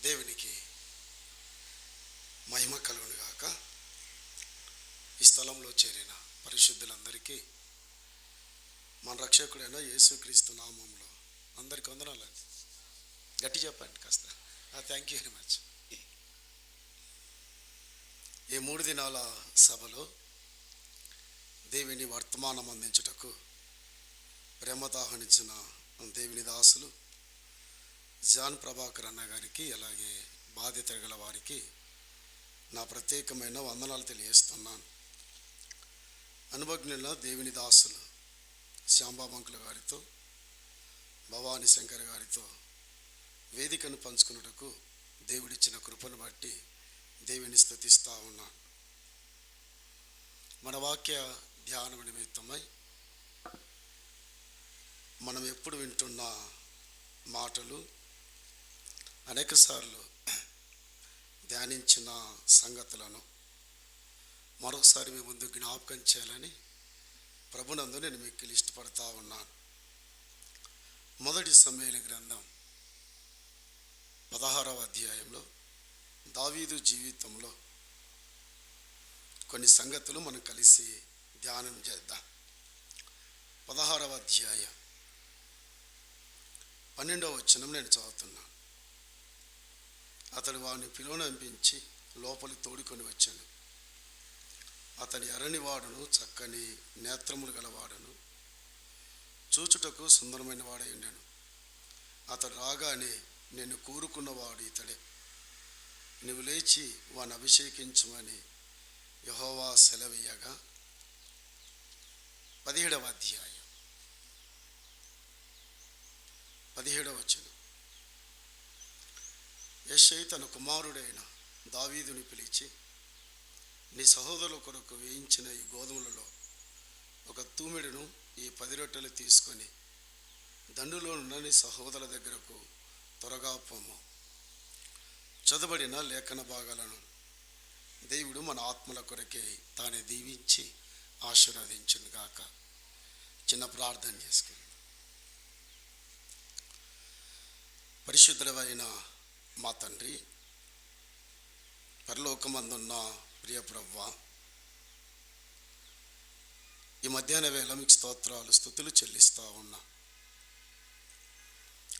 దేవునికి మహిమ కలుగును గాక. ఈ స్థలంలో చేరిన పరిశుద్ధులందరికీ మన రక్షకుడైన యేసుక్రీస్తు నామములో అందరికీ వందనాలు. గట్టి చెప్పండి కాస్త. Thank you very much. ఈ 3 దినాల సభలో దేవుని వర్తమానం అందించుటకు ప్రేమతో ఆహ్వానించిన దేవుని దాసులు జాన్ ప్రభాకర్ అన్న గారికి, అలాగే బాధ్యత గల వారికి నా ప్రత్యేకమైన వందనాలు తెలియజేస్తున్నాను. అనుభజ్ఞుల దేవుని దాసులు శ్యాంబాబంకుల గారితో, భవానీ శంకర్ గారితో వేదికను పంచుకున్నటకు దేవుడిచ్చిన కృపను బట్టి దేవుని స్తుతిస్తూ ఉన్నాను. మన వాక్య ధ్యానం నిమిత్తమై మనం ఎప్పుడు వింటున్న మాటలు, అనేకసార్లు ధ్యానించిన సంగతులను మరొకసారి మీ ముందు జ్ఞాపకం చేయాలని ప్రభునందు నేను మీకు ఇష్టపడతా ఉన్నాను. మొదటి సమూయేలు గ్రంథం 16వ అధ్యాయంలో దావీదు జీవితంలో కొన్ని సంగతులు మనం కలిసి ధ్యానం చేద్దాం. 16వ అధ్యాయం 12వ వచనం నేను చదువుతున్నాను. అతడు వాడిని పిలువనంపించి లోపలి తోడుకొని వచ్చాను. అతని ఎర్రనివాడును, చక్కని నేత్రములు గలవాడును, చూచుటకు సుందరమైన వాడై ఉండెను. అతడు రాగానే నేను కోరుకున్నవాడు ఇతడే, నువ్వు లేచి వాడిని అభిషేకించమని యెహోవా సెలవీయగా. 17వ అధ్యాయం 17వ వచనం. యెషయి తన కుమారుడైన దావీదుని పిలిచి, నీ సహోదరుల కొరకు వేయించిన ఈ గోధుమలలో ఒక తూమెడును, ఈ 10 రొట్టెలు తీసుకొని దండులో ఉన్న నీ సహోదరుల దగ్గరకు త్వరగా పొమ్ము. చదవబడిన లేఖన భాగాలను దేవుడు మన ఆత్మల కొరకే తానే దీవించి ఆశీర్వదించును గాక. చిన్న ప్రార్థన చేసుకుందాం. పరిశుద్ధుడైన మా తండ్రి, పరలోకమందున్న ప్రియ ప్రభువా, ఈ మధ్యాహ్న వేళ మీకు స్తోత్రాలు స్తుతులు చెల్లిస్తూ ఉన్నా.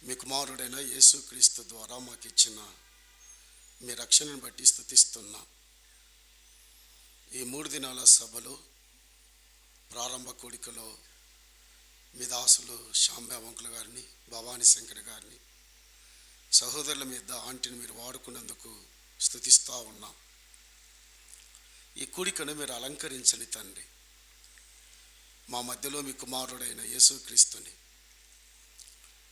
మీ కుమారుడైన యేసుక్రీస్తు ద్వారా మాకు ఇచ్చిన మీ రక్షణను బట్టి స్తుతిస్తున్నా. ఈ 3 దినాల సభలో ప్రారంభ కూడికలో మీ దాసులు శ్యాంబాబంకుల గారిని, భవానీ శంకర్ గారిని, సహోదరుల మీద ఆంటీని మీరు వాడుకున్నందుకు స్తుతిస్తూ ఉన్నాం. ఈ కూడికను మీరు అలంకరించని తండ్రి, మా మధ్యలో మీ కుమారుడైన యేసుక్రీస్తుని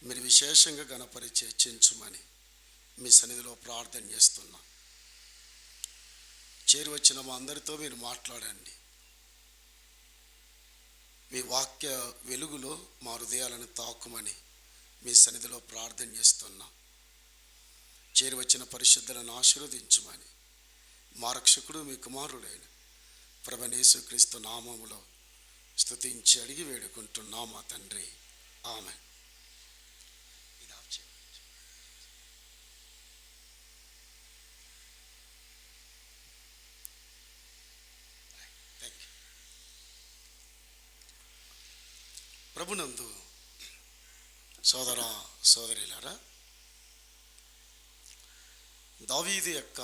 మీరు విశేషంగా ఘనపరిచి హెచ్చించుమని మీ సన్నిధిలో ప్రార్థన చేస్తున్నా. చేరి వచ్చిన మా అందరితో మీరు మాట్లాడండి. మీ వాక్య వెలుగులో మా హృదయాలను తాకుమని మీ సన్నిధిలో ప్రార్థన చేస్తున్నా. చేరి వచ్చిన పరిశుద్ధులను ఆశీర్వదించుమని మా రక్షకుడు మీ కుమారుడైన ప్రభువైన యేసుక్రీస్తు నామములో స్తుతించి అడిగి వేడుకుంటున్నా మా తండ్రి. ఆమేన్. ప్రభునందు సోదర సోదరులారా, దావీదు యొక్క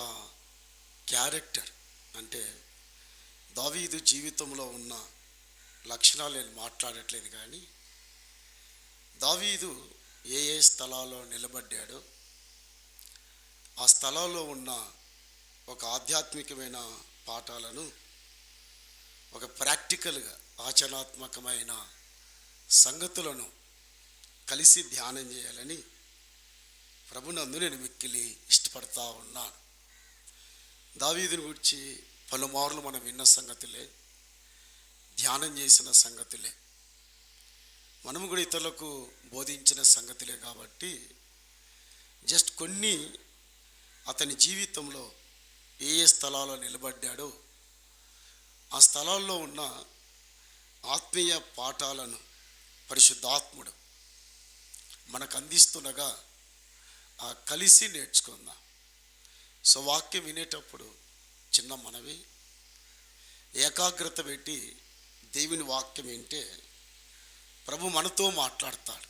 క్యారెక్టర్ అంటే దావీదు జీవితంలో ఉన్న లక్షణాలు నేను మాట్లాడట్లేదు, కానీ దావీదు ఏ ఏ స్థలాల్లో నిలబడ్డాడో ఆ స్థలాల్లో ఉన్న ఒక ఆధ్యాత్మికమైన పాఠాలను ఒక ప్రాక్టికల్గా ఆచరణాత్మకమైన సంగతులను కలిసి ధ్యానం చేయాలని ప్రభునందు నేను మిక్కిలి ఇష్టపడతా ఉన్నాను. దావీదుని గురించి పలుమార్లు మనం విన్న సంగతులే, ధ్యానం చేసిన సంగతులే, మనము కూడా ఇతరులకు బోధించిన సంగతులే. కాబట్టి జస్ట్ కొన్ని అతని జీవితంలో ఏ ఏ స్థలాల్లో నిలబడ్డాడో ఆ స్థలాల్లో ఉన్న ఆత్మీయ పాఠాలను పరిశుద్ధాత్ముడు మనకు అందిస్తుండగా కలిసి నేర్చుకుందాం. సో వాక్యం వినేటప్పుడు చిన్న మనవి, ఏకాగ్రత పెట్టి దేవుని వాక్యం వింటే ప్రభు మనతో మాట్లాడతాడు.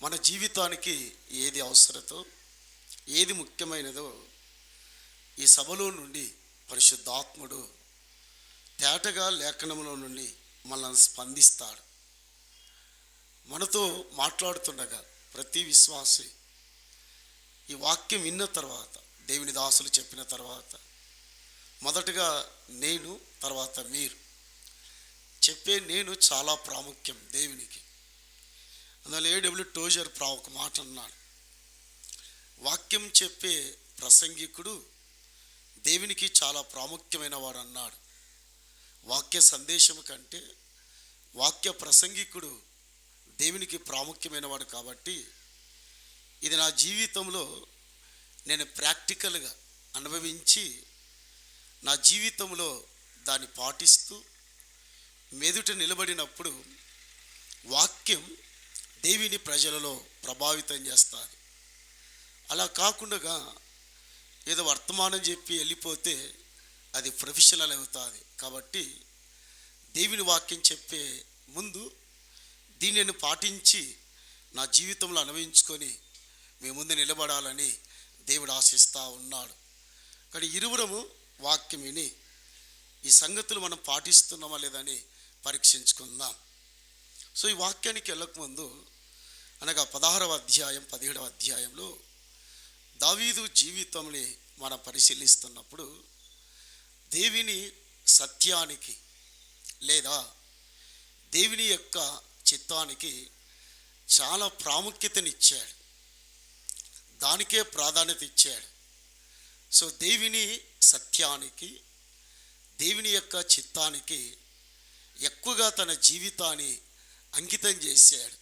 మన జీవితానికి ఏది అవసరతో, ఏది ముఖ్యమైనదో ఈ సభలో నుండి పరిశుద్ధాత్ముడు తేటగా లేఖనంలో నుండి మనల్ని స్పందిస్తాడు. మనతో మాట్లాడుతుండగా ప్రతి విశ్వాసి ఈ వాక్యం విన్న తర్వాత, దేవుని దాసులు చెప్పిన తర్వాత, మొదటగా నేను, తర్వాత మీరు చెప్పే నేను చాలా ప్రాముఖ్యం దేవునికి. అందువల్ల A.W. టోజర్ ఒక మాట అన్నాడు, వాక్యం చెప్పే ప్రసంగికుడు దేవునికి చాలా ప్రాముఖ్యమైన వాడు అన్నాడు. వాక్య సందేశం కంటే వాక్య ప్రసంగికుడు దేవునికి ప్రాముఖ్యమైన వాడు. కాబట్టి ఇది నా జీవితంలో నేను ప్రాక్టికల్గా అనుభవించి నా జీవితంలో దాన్ని పాటిస్తూ మెదుట నిలబడినప్పుడు వాక్యం దేవుని ప్రజలలో ప్రభావితం చేస్తుంది. అలా కాకుండా ఏదో వర్తమానం చెప్పి వెళ్ళిపోతే అది ప్రొఫెషనల్ అవుతుంది. కాబట్టి దేవుని వాక్యం చెప్పే ముందు దీన్ని నేను పాటించి నా జీవితంలో అనుభవించుకొని మీ ముందు నిలబడాలని దేవుడు ఆశిస్తూ ఉన్నాడు. కానీ ఇరువురము వాక్యం విని ఈ సంగతులు మనం పాటిస్తున్నామా లేదని పరీక్షించుకుందాం. సో ఈ వాక్యానికి వెళ్ళకముందు, అనగా 16వ అధ్యాయం 17వ అధ్యాయంలో దావీదు జీవితంని మనం పరిశీలిస్తున్నప్పుడు దేవుని సత్యానికి లేదా దేవుని యొక్క చిత్తానికి చాలా ప్రాముఖ్యతనిచ్చాడు, దానికే ప్రాధాన్యత ఇచ్చాడు. సో దేవుని సత్యానికి, దేవుని యొక్క చిత్తానికి ఎక్కువగా తన జీవితాన్ని అంకితం చేశాడు.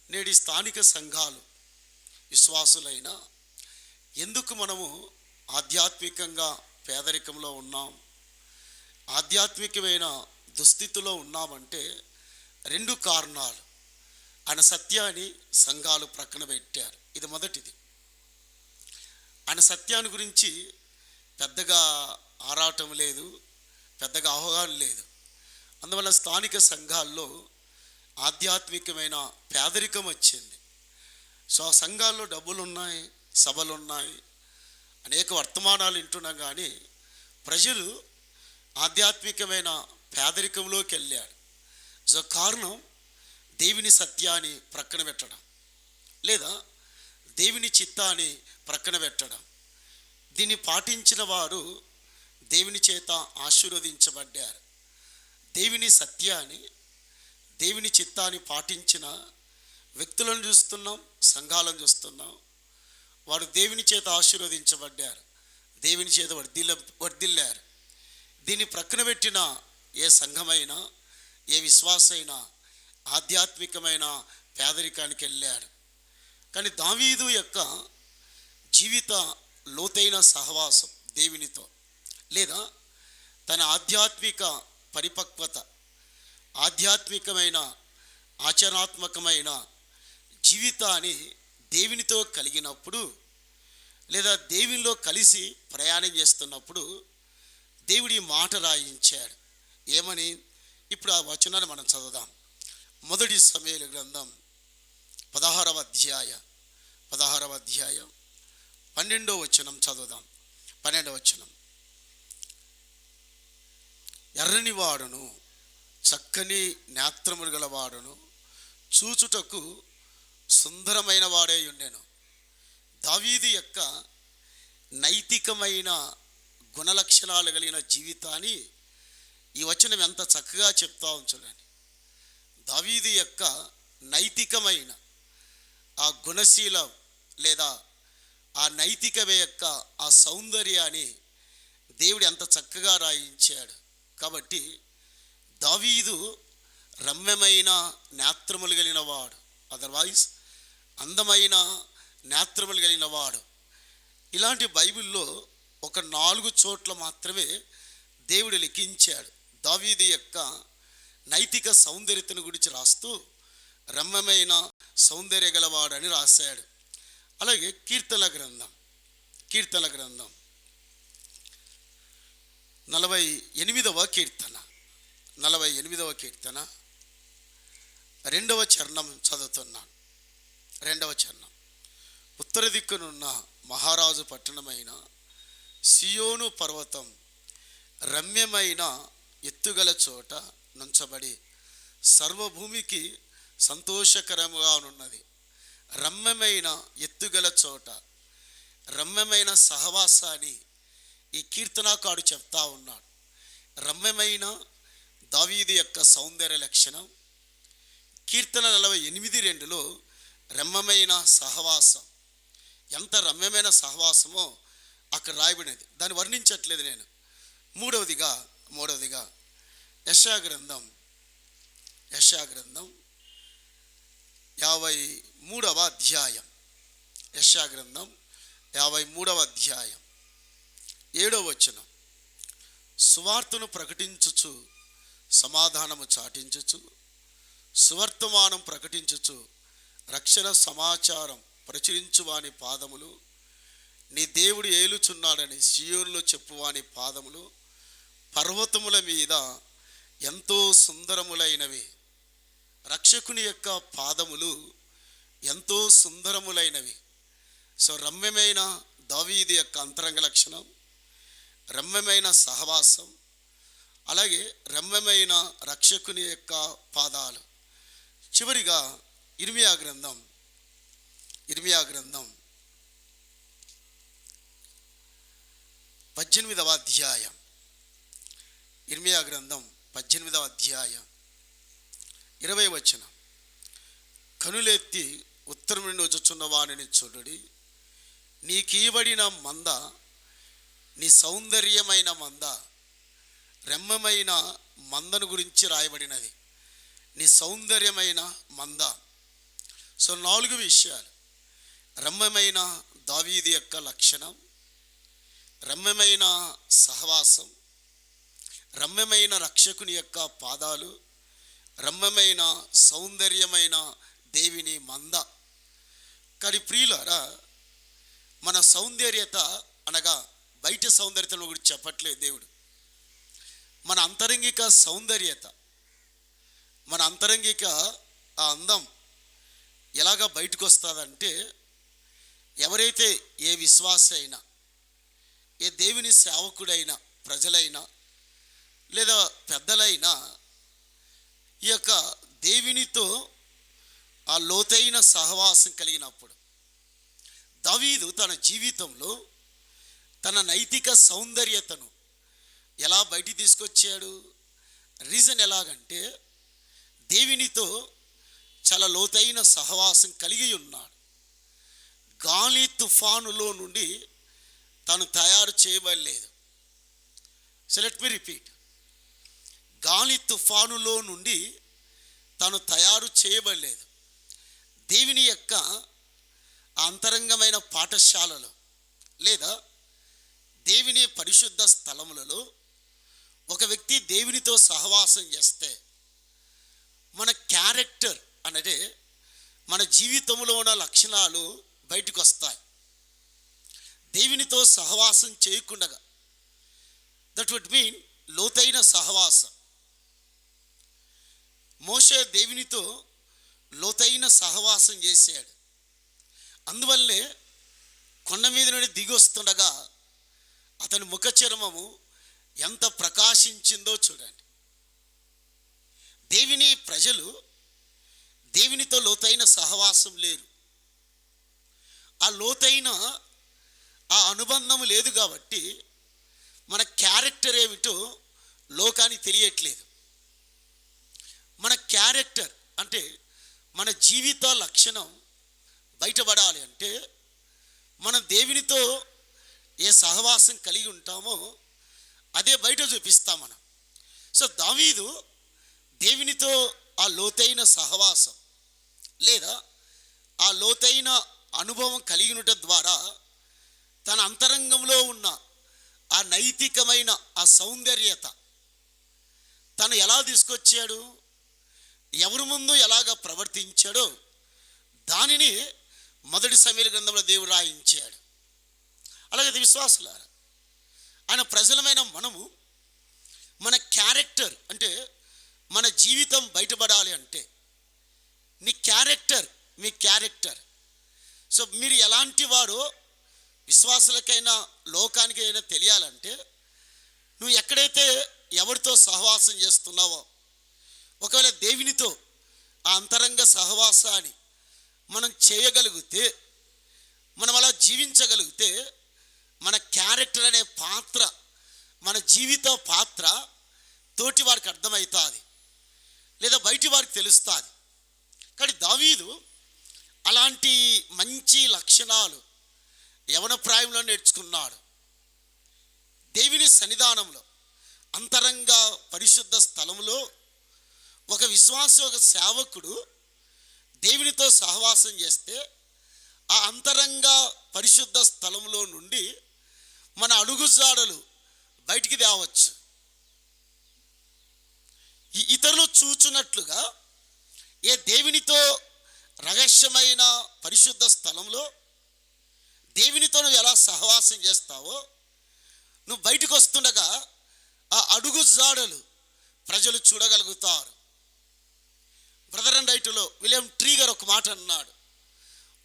నేటి స్థానిక సంఘాలు విశ్వాసులైన ఎందుకు మనము ఆధ్యాత్మికంగా పేదరికంలో ఉన్నాం, ఆధ్యాత్మికమైన దుస్థితిలో ఉన్నామంటే 2 కారణాలు. ఆయన సత్యాన్ని సంఘాలు ప్రక్కన పెట్టారు. ఇది మొదటిది. ఆయన సత్యాన్ని గురించి పెద్దగా ఆరాటం లేదు, పెద్దగా అవగాహన లేదు. అందువల్ల స్థానిక సంఘాల్లో ఆధ్యాత్మికమైన పేదరికం వచ్చింది. సో ఆ సంఘాల్లో డబ్బులు ఉన్నాయి, సభలు ఉన్నాయి, అనేక వర్తమానాలు వింటున్నాం, కానీ ప్రజలు ఆధ్యాత్మికమైన పేదరికంలోకి వెళ్ళాడు. సో కారణం దేవుని సత్యాన్ని ప్రక్కన పెట్టడం లేదా దేవుని చిత్తాన్ని ప్రక్కన పెట్టడం. దీన్ని పాటించిన వారు దేవుని చేత ఆశీర్వదించబడ్డారు. దేవుని సత్యాన్ని, దేవుని చిత్తాన్ని పాటించిన వ్యక్తులను చూస్తున్నాం, సంఘాలను చూస్తున్నాం. వారు దేవుని చేత ఆశీర్వదించబడ్డారు, దేవుని చేత వర్ధిల్లారు. దీన్ని ప్రక్కన పెట్టిన ఏ సంఘమైనా, ఏ విశ్వాసైనా ఆధ్యాత్మికమైన పేదరికానికి వెళ్ళాడు. కానీ దావీదు యొక్క జీవిత లోతైన సహవాసం దేవునితో లేదా తన ఆధ్యాత్మిక పరిపక్వత, ఆధ్యాత్మికమైన ఆచరణాత్మకమైన జీవితాన్ని దేవునితో కలిగినప్పుడు లేదా దేవునిలో కలిసి ప్రయాణం చేస్తున్నప్పుడు దేవుడి మాట రాయించాడు. ఏమని? ఇప్పుడు ఆ వచనాన్ని మనం చదువుదాం. మొదటి సమూయేలు గ్రంథం 16వ అధ్యాయం 12వ వచనం చదువుదాం. 12వ వచనం. ఎర్రని వాడును, చక్కని నేత్రములు గల వాడును, చూచుటకు సుందరమైన వాడే ఉండెను. దావీదు యొక్క నైతికమైన గుణలక్షణాలు కలిగిన జీవితాన్ని ఈ వచనం ఎంత చక్కగా చెప్తా ఉంచులని. దావీదు యొక్క నైతికమైన ఆ గుణశీలం లేదా ఆ నైతికత యొక్క ఆ సౌందర్యాన్ని దేవుడు ఎంత చక్కగా రాయించాడు. కాబట్టి దావీదు రమ్యమైన నేత్రములు కలిగిన వాడు, అదర్వైజ్ అందమైన నేత్రములు కలిగిన వాడు. ఇలాంటి బైబిల్లో ఒక 4 చోట్ల మాత్రమే దేవుడు లిఖించాడు దావీదు యొక్క నైతిక సౌందర్యతను గురించి రాస్తూ రమ్యమైన సౌందర్య గలవాడని రాశాడు. అలాగే కీర్తన గ్రంథం కీర్తన గ్రంథం 48వ కీర్తన 48వ కీర్తన 2వ చరణం చదువుతున్నాను. 2వ చరణం. ఉత్తర దిక్కునున్న మహారాజు పట్టణమైన సియోను పర్వతం రమ్యమైన ఎత్తుగల చోట నుంచబడి సర్వభూమికి సంతోషకరముగా ఉన్నది. రమ్యమైన ఎత్తుగల చోట, రమ్యమైన సహవాసాన్ని ఈ కీర్తనాకారుడు చెప్తా ఉన్నాడు. రమ్యమైన దావీదు యొక్క సౌందర్య లక్షణం. కీర్తన 48:2లో రమ్యమైన సహవాసం, ఎంత రమ్యమైన సహవాసమో అక్కడ రాయబడినది. దాన్ని వర్ణించట్లేదు నేను. మూడవదిగా యెషయా గ్రంథం 53వ అధ్యాయం. యెషయా గ్రంథం 53వ అధ్యాయం 7వ వచనం. సువార్తను ప్రకటించుచు సమాధానము చాటించుచు, సువర్తమానం ప్రకటించుచు రక్షణ సమాచారం ప్రచురించువాని పాదములు, నీ దేవుడు ఏలుచున్నాడని సియోనులో చెప్పువాని పాదములు పర్వతముల మీద ఎంతో సుందరములైనవి. రక్షకుని యొక్క పాదములు ఎంతో సుందరములైనవి. సో రమ్యమైన దావీదు యొక్క అంతరంగ లక్షణం, రమ్యమైన సహవాసం, అలాగే రమ్యమైన రక్షకుని యొక్క పాదాలు. చివరిగా ఇర్మియా గ్రంథం 18వ అధ్యాయం. ఇర్మియా గ్రంథం 18వ అధ్యాయం 20వ వచనం. కనులెత్తి ఉత్తరం నుండి వచ్చుచున్న వానిని చూడుడి, నీకీయబడిన మంద, నీ సౌందర్యమైన మంద, రమ్యమైన మందను గురించి రాయబడినది. నీ సౌందర్యమైన మంద. సో 4 విషయాలు. రమ్యమైన దావీదు యొక్క లక్షణం, రమ్యమైన సహవాసం, రమ్యమైన రక్షకుని యొక్క పాదాలు, రమ్యమైన సౌందర్యమైన దేవుని మంద. కానీ ప్రియులారా, మన సౌందర్యత అనగా బయట సౌందర్యతను గురించి చెప్పట్లేదు దేవుడు. మన అంతరంగిక సౌందర్యత, మన అంతరంగిక ఆ అందం ఎలాగ బయటకు వస్తుందంటే, ఎవరైతే ఏ విశ్వాస అయినా, ఏ దేవుని సేవకుడైనా, ప్రజలైనా లేదా పెద్దలైనా ఈ యొక్క దేవునితో ఆ లోతైన సహవాసం కలిగినప్పుడు, దావీదు తన జీవితంలో తన నైతిక సౌందర్యతను ఎలా బయటికి తీసుకొచ్చాడు? రీజన్ ఎలాగంటే, దేవునితో చాలా లోతైన సహవాసం కలిగి ఉన్నాడు. గాలి తుఫానులో నుండి తను తయారు చేయబడలేదు. So let me repeat. గాలి తుఫానులో నుండి తను తయారు చేయబడలేదు. దేవుని యొక్క అంతరంగమైన పాఠశాలలో లేదా దేవుని పరిశుద్ధ స్థలములలో ఒక వ్యక్తి దేవునితో సహవాసం చేస్తే మన క్యారెక్టర్ అనేది, మన జీవితంలో ఉన్న లక్షణాలు బయటకు వస్తాయి. దేవునితో సహవాసం చేయకుండా, దట్ వుడ్ మీన్ లోతైన సహవాసం. మోషే దేవునితో లోతైన సహవాసం చేశాడు. అందువల్లే కొండ మీద నుండి దిగి వస్తుండగా అతని ముఖ చర్మము ఎంత ప్రకాశించిందో చూడండి. దేవుని ప్రజలు దేవునితో లోతైన సహవాసం లేరు. ఆ లోతైన ఆ అనుబంధం లేదు కాబట్టి మన క్యారెక్టర్ ఏమిటో లోకానికి తెలియట్లేదు. మన క్యారెక్టర్ అంటే మన జీవిత లక్షణం బయటపడాలి అంటే మనం దేవునితో ఏ సహవాసం కలిగి ఉంటామో అదే బయట చూపిస్తాం మనం. సో దావీదు దేవునితో ఆ లోతైన సహవాసం లేదా ఆ లోతైన అనుభవం కలిగినట ద్వారా తన అంతరంగంలో ఉన్న ఆ నైతికమైన ఆ సౌందర్యత తను ఎలా తీసుకొచ్చాడు, ఎవరి ముందు ఎలాగ ప్రవర్తించాడో దానిని మొదటి సమూయేలు గ్రంథంలో దేవుడు రాయించాడు. అలాగే విశ్వాసులారా, ఆయన ప్రజలమైన మనము మన క్యారెక్టర్ అంటే మన జీవితం బయటపడాలి అంటే మీ క్యారెక్టర్ సో మీరు ఎలాంటి వారో విశ్వాసులకైనా లోకానికైనా తెలియాలంటే నువ్వు ఎక్కడైతే ఎవరితో సహవాసం చేస్తున్నావో, ఒకవేళ దేవునితో ఆ అంతరంగ సహవాసాన్ని మనం చేయగలిగితే, మనం అలా జీవించగలిగితే మన క్యారెక్టర్ అనే పాత్ర, మన జీవిత పాత్ర తోటి వారికి అర్థమవుతుంది, లేదా బయటి వారికి తెలుస్తుంది. కానీ దావీదు అలాంటి మంచి లక్షణాలు యవన ప్రాయంలో నేర్చుకున్నాడు. దేవుని సన్నిధానంలో అంతరంగ పరిశుద్ధ స్థలంలో ఒక విశ్వాసి, ఒక సేవకుడు దేవునితో సహవాసం చేస్తే ఆ అంతరంగ పరిశుద్ధ స్థలంలో నుండి మన అడుగుజాడలు బయటికి తేవచ్చు. ఇతరులు చూచున్నట్లుగా ఏ దేవునితో రహస్యమైన పరిశుద్ధ స్థలంలో దేవునితో నువ్వు ఎలా సహవాసం చేస్తావో, నువ్వు బయటకు వస్తుండగా ఆ అడుగుజాడలు ప్రజలు చూడగలుగుతారు. బ్రదర్ అండ్ రైటులో విలియం ట్రీగర్ ఒక మాట అన్నాడు,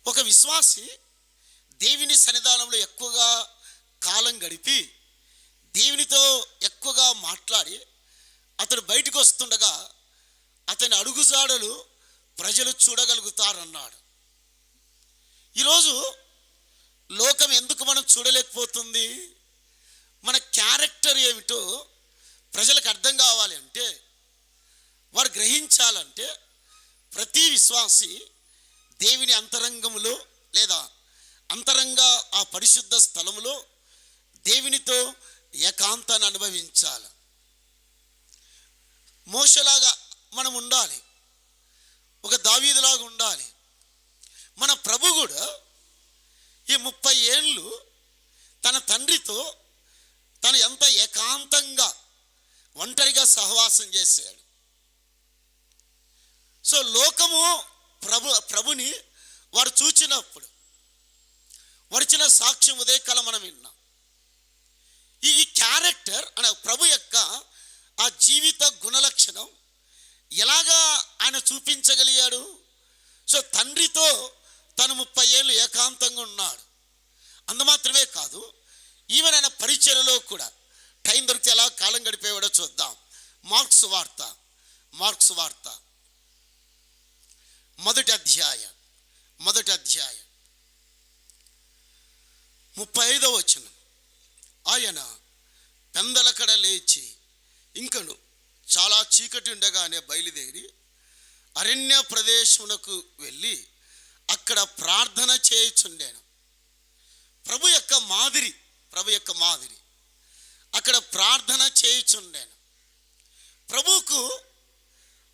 ఒక విశ్వాసి దేవుని సన్నిధానంలో ఎక్కువగా కాలం గడిపి దేవునితో ఎక్కువగా మాట్లాడి అతడు బయటకు వస్తుండగా అతని అడుగుజాడలు ప్రజలు చూడగలుగుతారన్నాడు. ఈరోజు లోకం ఎందుకు మనం చూడలేకపోతుంది? మన క్యారెక్టర్ ఏమిటో ప్రజలకు అర్థం కావాలి అంటే, వారు గ్రహించాలంటే ప్రతి విశ్వాసి దేవుని అంతరంగములో లేదా అంతరంగ ఆ పరిశుద్ధ స్థలములో దేవునితో ఏకాంతాన్ని అనుభవించాలి. మోషలాగా మనం ఉండాలి, ఒక దావీదులాగా ఉండాలి. మన ప్రభు కూడా ఈ 30 ఏళ్ళు తన తండ్రితో తను ఎంత ఏకాంతంగా ఒంటరిగా సహవాసం చేశాడు. సో లోకము ప్రభుని వారు చూచినప్పుడు వరిచిన సాక్ష్యం ఉదయకాలం మనం విన్నాం. ఈ క్యారెక్టర్ అనే ప్రభు యొక్క ఆ జీవిత గుణలక్షణం ఎలాగా ఆయన చూపించగలిగాడు? సో తండ్రితో తను 30 ఏళ్ళు ఏకాంతంగా ఉన్నాడు. అందుమాత్రమే కాదు, ఈవెన్ ఆయన పరిచర్యలో కూడా టైం దొరికితే ఎలా కాలం గడిపేవాడో చూద్దాం. మార్క్స్ వార్త మొదటి అధ్యాయం 35వ వచనం. ఆయన పెందలకడ లేచి ఇంకను చాలా చీకటి ఉండగానే బయలుదేరి అరణ్య ప్రదేశమునకు వెళ్ళి అక్కడ ప్రార్థన చేయుచుండెను. ప్రభు యొక్క మాదిరి అక్కడ ప్రార్థన చేయుచుండెను. ప్రభువుకు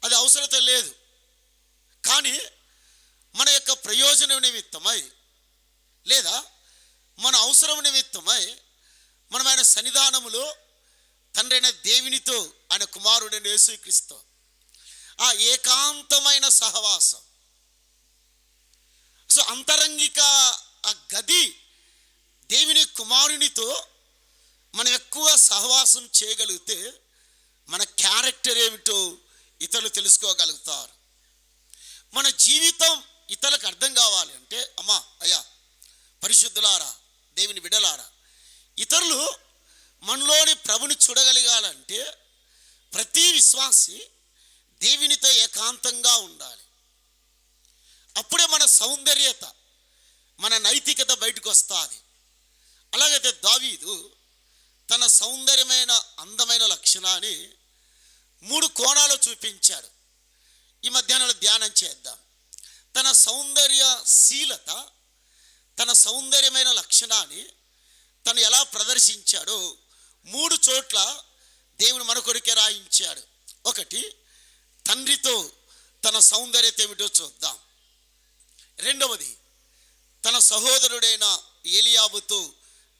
అది అవసరత లేదు, కానీ మన యొక్క ప్రయోజనం నిమిత్తమై లేదా మన అవసరం నిమిత్తమై మనం ఆయన సన్నిధానములో తండ్రి అయిన దేవునితో ఆయన కుమారుడైన యేసుక్రీస్తు ఆ ఏకాంతమైన సహవాసం, సో అంతరంగిక ఆ గది దేవుని కుమారునితో మనం ఎక్కువ సహవాసం చేయగలిగితే మన క్యారెక్టర్ ఏమిటో ఇతరులు తెలుసుకోగలుగుతారు. మన జీవితం ఇతరులకు అర్థం కావాలి అంటే, అమ్మా అయ్యా పరిశుద్ధులారా, దేవుని బిడ్డలారా, ఇతరులు మనలోని ప్రభుని చూడగలగాలంటే ప్రతి విశ్వాసి దేవునితో ఏకాంతంగా ఉండాలి. అప్పుడే మన సౌందర్యత, మన నైతికత బయటకు వస్తుంది. అలాగైతే దావీదు తన సౌందర్యమైన అందమైన లక్షణాన్ని 3 కోణాలు చూపించాడు. ఈ మధ్యాహ్నంలో ధ్యానం చేద్దాం. తన సౌందర్యశీలత, తన సౌందర్యమైన లక్షణాన్ని తను ఎలా ప్రదర్శించాడో 3 చోట్ల దేవుడు మన కొరికే రాయించాడు. ఒకటి, తండ్రితో తన సౌందర్యత ఏమిటో చూద్దాం. రెండవది, తన సహోదరుడైన ఏలియాబుతో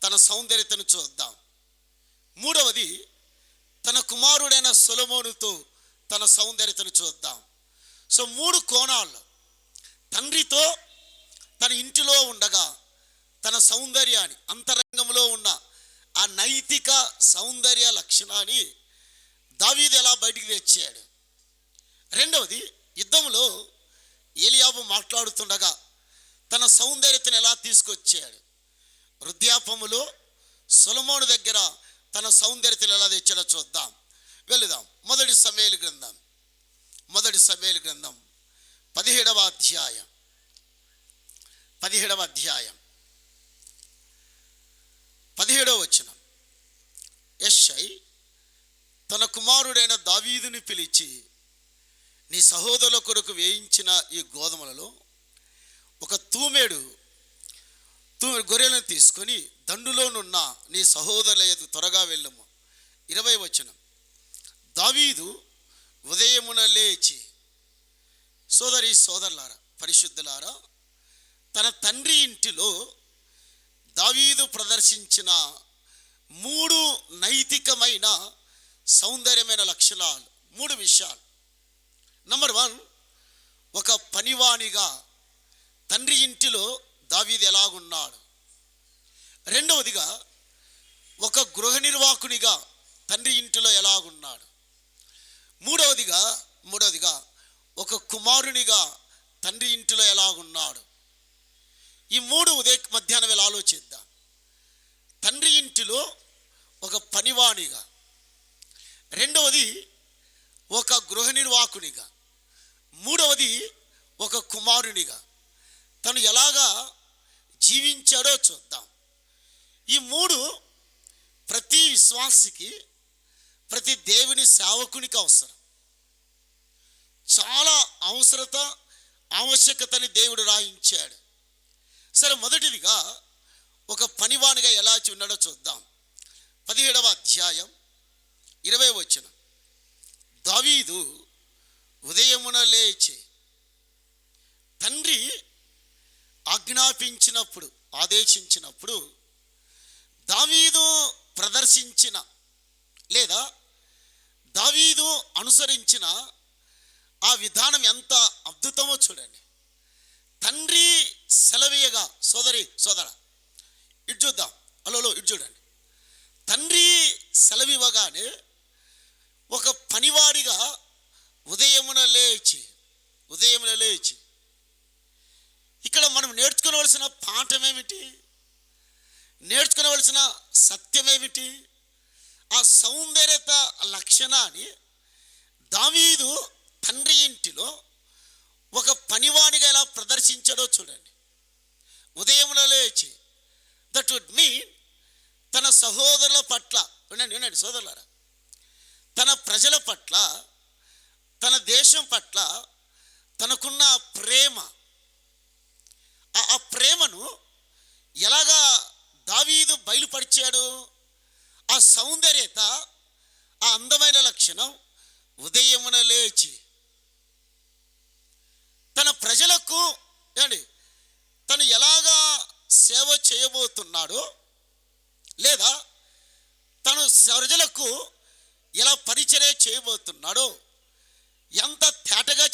తన సౌందర్యతను చూద్దాం. మూడవది, తన కుమారుడైన సొలొమోనుతో తన సౌందర్యతను చూద్దాం. సో 3 కోణాల్లో తండ్రితో తన ఇంటిలో ఉండగా తన సౌందర్యాన్ని అంతరంగంలో దావిదిలో ఉన్న ఆ నైతిక సౌందర్య లక్షణాన్ని దావీదు ఎలా బయటికి తెచ్చాడు. రెండవది, యుద్ధంలో ఏలియాబు మాట్లాడుతుండగా తన సౌందర్యతను ఎలా తీసుకొచ్చాడు. వృద్ధాపములో సొలొమోను దగ్గర తన సౌందర్యతను ఎలా తెచ్చాడో చూద్దాం. వెళుదాం. మొదటి సమూయేలు గ్రంథం 17వ అధ్యాయం 17వ వచనం. యెషై తన కుమారుడైన దావీదుని పిలిచి, నీ సహోదరుల కొరకు వేయించిన ఈ గోధుమలలో ఒక తూమెడు గొర్రెలను తీసుకొని దండులోనున్న నీ సహోదరుల ఎదుట త్వరగా వెళ్ళము. 20వ వచనం. దావీదు ఉదయమున లేచి, సోదరులారా, పరిశుద్ధులారా, తన తండ్రి ఇంటిలో దావీదు ప్రదర్శించిన 3 నైతికమైన సౌందర్యమైన లక్షణాలు, 3 విషయాలు. నంబర్ 1, ఒక పనివానిగా తండ్రి ఇంటిలో దావీదు ఎలాగున్నాడు. రెండవదిగా, ఒక గృహ నిర్వాహకునిగా తండ్రి ఇంటిలో ఎలాగున్నాడు. మూడవదిగా ఒక కుమారునిగా తండ్రి ఇంటిలో ఎలాగున్నాడు. ఈ 3 మధ్యాహ్నం వేళ ఆలోచిద్దాం. తండ్రి ఇంటిలో ఒక పనివానిగా, రెండవది ఒక గృహ నిర్వాహకునిగా, మూడవది ఒక కుమారునిగా తను ఎలాగా జీవించాడో చూద్దాం. ఈ 3 ప్రతి విశ్వాసికి, ప్రతి దేవుని సేవకునికి అవసరం. చాలా ఆవశ్యకతని దేవుడు రాయించాడు. సరే, మొదటిదిగా ఒక పనివానిగా ఎలా ఉన్నాడో చూద్దాం. 17వ అధ్యాయం 20వ వచనం. దావీదు ఉదయమున లేచి తండ్రి ఆదేశించినప్పుడు దావీదు ప్రదర్శించిన లేదా దావీదు అనుసరించిన ఆ విధానం ఎంత అద్భుతమో చూడండి. తండ్రి సెలవీయగా, సోదర ఇటు చూద్దాం, ఇటు చూడండి. తండ్రి సెలవివ్వగానే ఒక పనివాడిగా ఉదయమున లేచి ఇక్కడ మనం నేర్చుకోవలసిన పాఠం ఏమిటి, నేర్చుకోవలసిన సత్యం ఏమిటి? ఆ సౌందర్యత లక్షణాన్ని దావీదు తండ్రి ఇంటిలో ఒక పనివాడిగా ఎలా ప్రదర్శించాడో చూడండి. ఉదయమున లేచి, దట్ వుడ్ మీన్ తన సహోదరుల పట్ల, వినండి సోదరులారా, తన ప్రజల పట్ల, తన దేశం పట్ల తనకున్న ప్రేమ, ఆ ప్రేమను ఎలాగా దావీదు బయలుపరిచాడు. ఆ సౌందర్యత, ఆ అందమైన లక్షణం ఉదయమున లేచి తన ప్రజలకు తను ఎలాగా సేవ చేయబోతున్నాడో, లేదా తను ప్రజలకు ఎలా పరిచర్య చేయబోతున్నాడో ఎంత తేటగా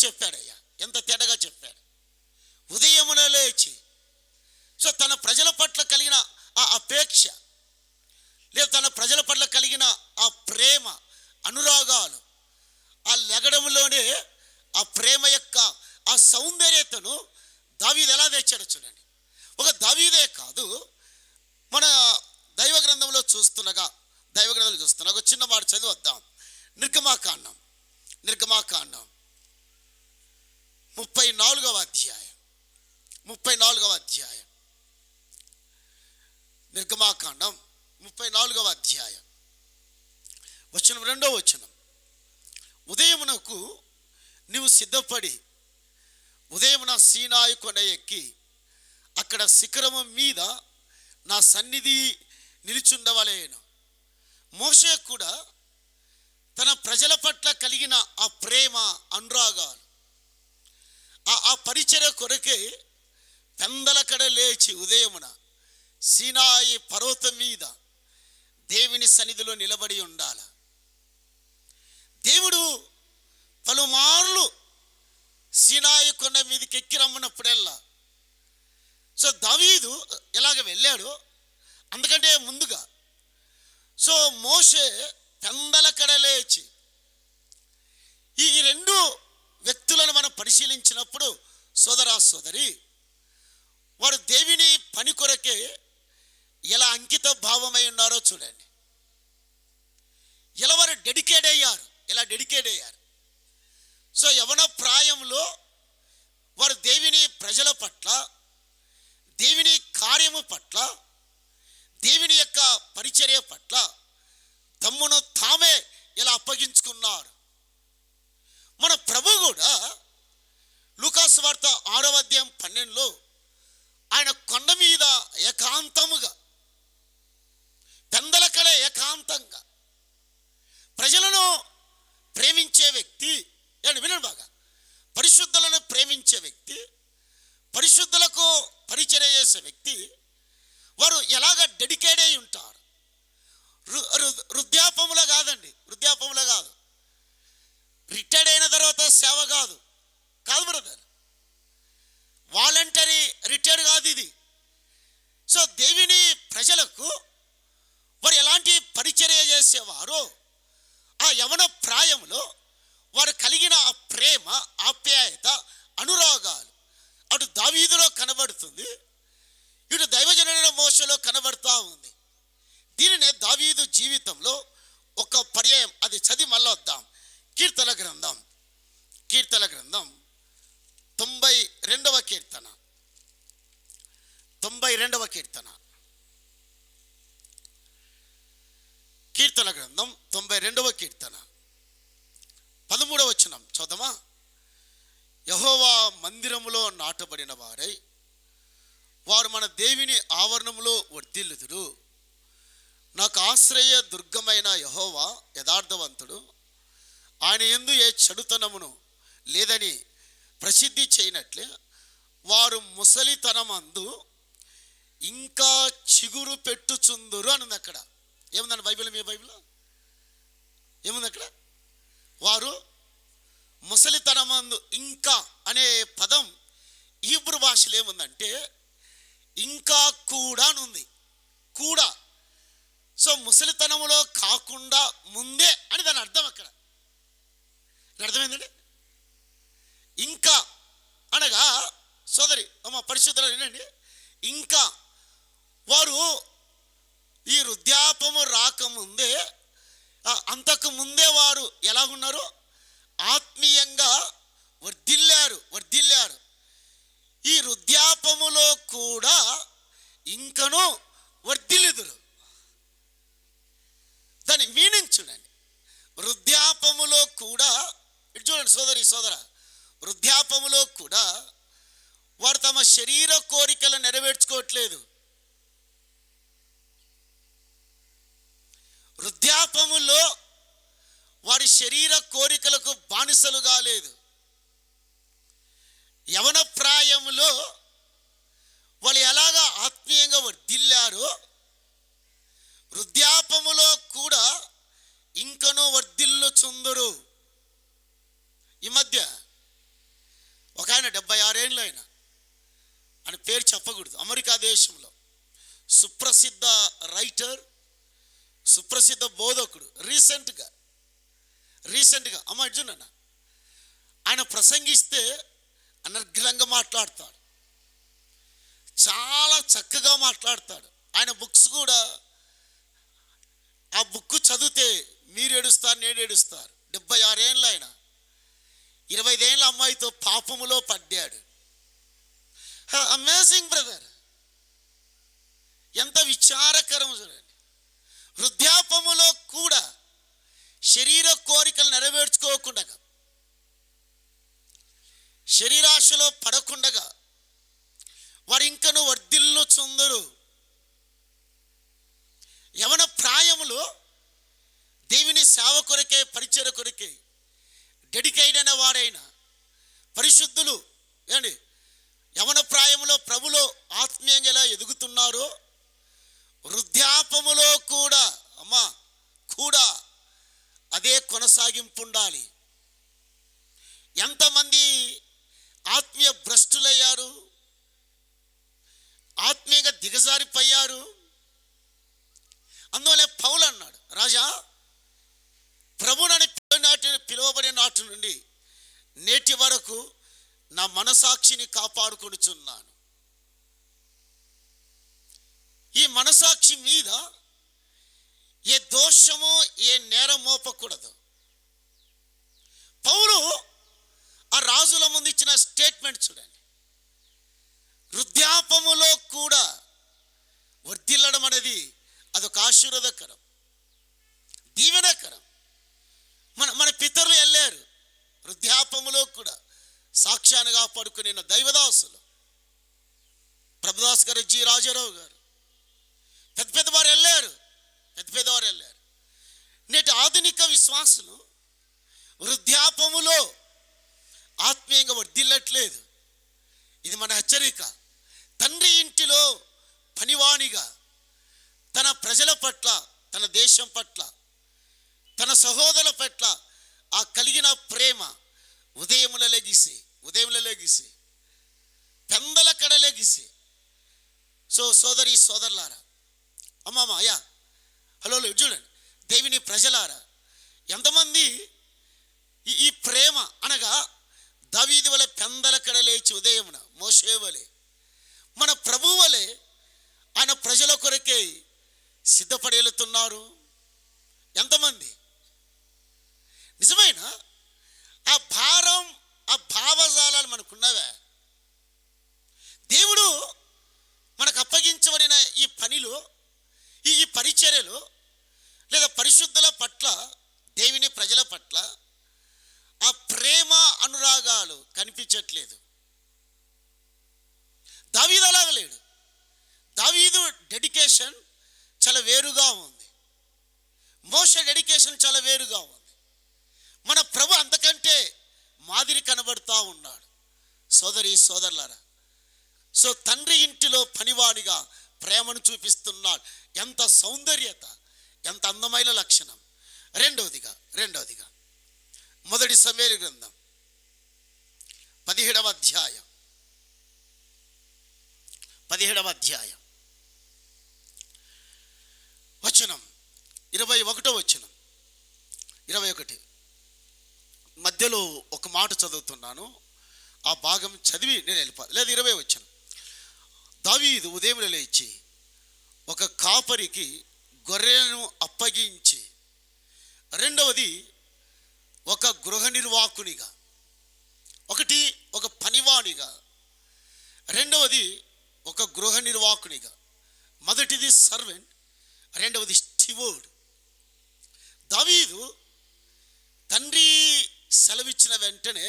చెప్పాడు. ఉదయమున లేచి, సో తన ప్రజల పట్ల కలిగిన ఆ అపేక్ష, లేదా తన ప్రజల పట్ల కలిగిన ఆ ప్రేమ, అనురాగాలు, ఆ లెగడంలోనే ఆ ప్రేమ యొక్క ఆ సౌందర్యతను దావీదు ఎలా తెచ్చాడో చూడండి. ఒక దావీదే కాదు, మన దైవ గ్రంథంలో చూస్తున్నగా ఒక చిన్న మాట చదివద్దాం. నిర్గమాకాండం 34వ అధ్యాయం. నిర్గమాకాండం 34వ అధ్యాయం వచనం 2వ వచనం. ఉదయమునకు నీవు సిద్ధపడి ఉదయమున సీనాయి కొండ ఎక్కి అక్కడ శిఖరము మీద నా సన్నిధి నిలుచుండవలేను. మోషే కూడా తన ప్రజల పట్ల కలిగిన ఆ ప్రేమ, అనురాగాలు, ఆ పరిచర్య కొరకే పెందలకడ లేచి ఉదయమున సీనాయి పర్వతం మీద దేవుని సన్నిధిలో నిలబడి ఉండాలి. దేవుడు పలుమార్లు సీనాయి కొండ మీదకి ఎక్కి రమ్మన్నప్పుడల్లా, సో దావీదు ఎలాగ వెళ్ళాడో అందుకంటే ముందుగా సో మోషే పెందలకడ లేచి, ఈ రెండు వ్యక్తులను మనం పరిశీలించినప్పుడు సోదరా సోదరి, వారు దేవుని పని కొరకే ఎలా అంకిత భావమై ఉన్నారో చూడండి. ఎలా వారు డెడికేట్ అయ్యారు. సో యవన ప్రాయంలో వారు దేవుని ప్రజల పట్ల, దేవుని కార్యము పట్ల, దేవుని యొక్క పరిచర్య పట్ల తమ్మును తామే ఇలా అప్పగించుకున్నారు. మన ప్రభు కూడా లూకాసు వార్త 6వ అధ్యాయం 12లో ఆయన కొండ మీద ఏకాంతముగా, పెందలకడ ఏకాంతంగా ప్రజలను ప్రేమించే వ్యక్తి, వినండి బాగా, పరిశుద్ధులను ప్రేమించే వ్యక్తి, పరిశుద్ధులకు పరిచర్య చేసే వ్యక్తి, వారు ఎలాగ డెడికేట్ అయి ఉంటారు. వృద్ధాపములో కాదు, రిటైర్డ్ అయిన తర్వాత సేవ కాదు బ్రదర్, వాలంటరీ రిటైర్డ్ కాదు ఇది. సో దేవుని ప్రజలకు వారు ఎలాంటి పరిచర్య చేసేవారు, ఆ యవన ప్రాయంలో వారు కలిగిన ఆ ప్రేమ, ఆప్యాయత, అనురాగాలు అటు దావీదులో కనబడుతుంది, ఇటు దైవజనుడైన మోషేలో కనబడుతూ ఉంది. దీనినే దావీదు జీవితంలో ఒక పర్యాయం, అది చదివి మళ్ళీ వద్దాం. కీర్తన గ్రంథం 92వ కీర్తన 92వ కీర్తన కీర్తన గ్రంథం 92వ కీర్తన 13వ వచనం చదవమా. యెహోవా మందిరములో నాటబడిన వారై వారు మన దేవుని ఆవరణములో వర్ధిల్లుదురు. నాకు ఆశ్రయ దుర్గమైన యెహోవా యథార్థవంతుడు, ఆయన యందు ఏ చెడుతనమును లేదని ప్రసిద్ధి చేయనట్లే వారు ముసలితనమందు ఇంకా చిగురు పెట్టుచుందురు అని ఉంది. అక్కడ ఏముందండి బైబిల్, మీ బైబిల్లో ఏముంది అక్కడ? వారు ముసలితనమందు, ఇంకా అనే పదం హీబ్రూ భాషలో ఏముందంటే ఇంకా కూడా అని ఉంది, కూడా. సో ముసలితనములో కాకుండా ముందే అని దాని అర్థం. అక్కడ అర్థమైందండి. ఇంకా అనగా సోదరి అమ్మ పరిశుద్ధులు వినండి, ఇంకా వారు ఈ వృద్ధాపము రాకముందే, అంతకు ముందే వారు ఎలాగున్నారు? ఆత్మీయంగా వర్ధిల్లారు. ఈ వృద్ధాపములో కూడా ఇంకను వర్ధిల్లుదురు. దాని మీనింగ్ చూడండి. వృద్ధాపములో కూడా, ఇటు చూడండి సోదర, వృద్ధాపములో కూడా వారు తమ శరీర కోరికలు నెరవేర్చుకోవట్లేదు. వృద్ధాపములో వారి శరీర కోరికలకు బానిసలు కాలేదు. యవన ప్రాయములో వాళ్ళు ఎలాగా ఆత్మీయంగా వర్ధిల్లారో, వృద్ధాపములో కూడా ఇంకనూ వర్ధిల్లుచుందురు. ఈ మధ్య ఒక ఆయన 76 ఏళ్ళు ఆయన పేరు చెప్పకూడదు, అమెరికా దేశంలో సుప్రసిద్ధ రైటర్, సుప్రసిద్ధ బోధకుడు, రీసెంట్గా అమ్మ అర్జునన్న ఆయన ప్రసంగిస్తే అనర్గళంగా మాట్లాడతాడు, చాలా చక్కగా మాట్లాడతాడు. ఆయన బుక్స్ కూడా, ఆ బుక్ చదివితే మీరు ఏడుస్తారు, నేను ఏడుస్తారు. 76 ఏళ్ళు ఆయన 25 ఏళ్ళ అమ్మాయితో పాపములో పడ్డాడు. అమేజింగ్ బ్రదర్, ఎంత విచారకరం చూడండి. వృద్ధాపములో కూడా శరీర కోరికలు నెరవేర్చుకోకుండా, శరీరాశలో పడకుండగా వారు ఇంకను వర్ధిల్లుచుందురు. యవన ప్రాయములో దేవుని సేవ కొరకే, పరిచర్య కొరకే డెడికేట్ అయిన వారైన పరిశుద్ధులు యవన ప్రాయములో ప్రభులో ఆత్మీయంగా ఎలా ఎదుగుతున్నారో, వృద్ధాపములో కూడా కూడా అదే కొనసాగింపు ఉండాలి. ఎంతమంది ఆత్మీయ భ్రష్టులయ్యారు, ఆత్మీయంగా దిగజారిపోయారు. ప్రజలకు నా మనసాక్షిని కాపాడుకొనుచున్నాను. ఈ మనసాక్షి మీద ఏ దోషము ఏ నేరం మోపకూడదు. పౌలు ఆ రాజుల ముందు ఇచ్చిన స్టేట్మెంట్ చూడండి. వృద్ధాపములో కూడా వర్ధిల్లడం అనేది అదొక ఆశీర్వాదకరం, దీవెనకరం. మన పితరులు వెళ్ళారు వృద్ధాపములో కూడా సాక్ష్యాన్ని కాపాడుకుని దైవదాసులు ప్రభుదాస్ గారు, జి రాజారావు గారు, పెద్దవారు వెళ్ళారు. నేటి ఆధునిక విశ్వాసులు వృద్ధాపములో ఆత్మీయంగా వర్ధిల్లట్లేదు. ఇది మన హెచ్చరిక. తండ్రి ఇంటిలో పనివాణిగా తన ప్రజల పట్ల, తన దేశం పట్ల, తన సహోదరుల పట్ల ఆ కలిగిన ప్రేమ ఉదయముల లెగిసి పెందల కడ లెగిసి. సోదరి సోదరులారా, అమ్మామ అయ్యా హలో చూడండి, దేవుని ప్రజలారా, ఎంతమంది ఈ ప్రేమ అనగా దావీదు వలె పెందల కడ లేచి ఉదయమున మోషే వలె మన ప్రభువు వలె ఆయన ప్రజల కొరకే సిద్ధపడి వెళుతున్నారు? ఎంతమంది? నిజమైన ఆ భారం, ఆ భావజాలాలు మనకున్నవే? దేవుడు మనకు అప్పగించబడిన ఈ పనిలో, ఈ పరిచర్యలో, లేదా పరిశుద్ధుల పట్ల, దేవుని ప్రజల పట్ల ఆ ప్రేమ అనురాగాలు కనిపించట్లేదు. దావీదు అలాగ లేడు. దావీదు డెడికేషన్ చాలా వేరుగా ఉంది. మోషే డెడికేషన్ చాలా వేరుగా ఉంది. మన ప్రభు అంతకంటే మాదిరి కనబడుతూ ఉన్నాడు. సోదరులారా, తండ్రి ఇంటిలో పనివాడిగా ప్రేమను చూపిస్తున్నాడు. ఎంత సౌందర్యత, ఎంత అందమైన లక్షణం. రెండవదిగా మొదటి సమూయేలు గ్రంథం 17వ అధ్యాయం 21 మధ్యలో ఒక మాట చదువుతున్నాను, ఆ భాగం చదివి నేను వెళ్ళిపోతాను. లేదా 20 వచనం. దావీదు ఉదయం లేచి ఒక కాపరికి గొర్రెలను అప్పగించి, రెండవది ఒక గృహ నిర్వాహకునిగా, ఒకటి ఒక పనివానిగా, రెండవది ఒక గృహ నిర్వాహకునిగా. మొదటిది సర్వెంట్, రెండవది స్టివర్డ్. దావీదు తండ్రి సెలవిచ్చిన వెంటనే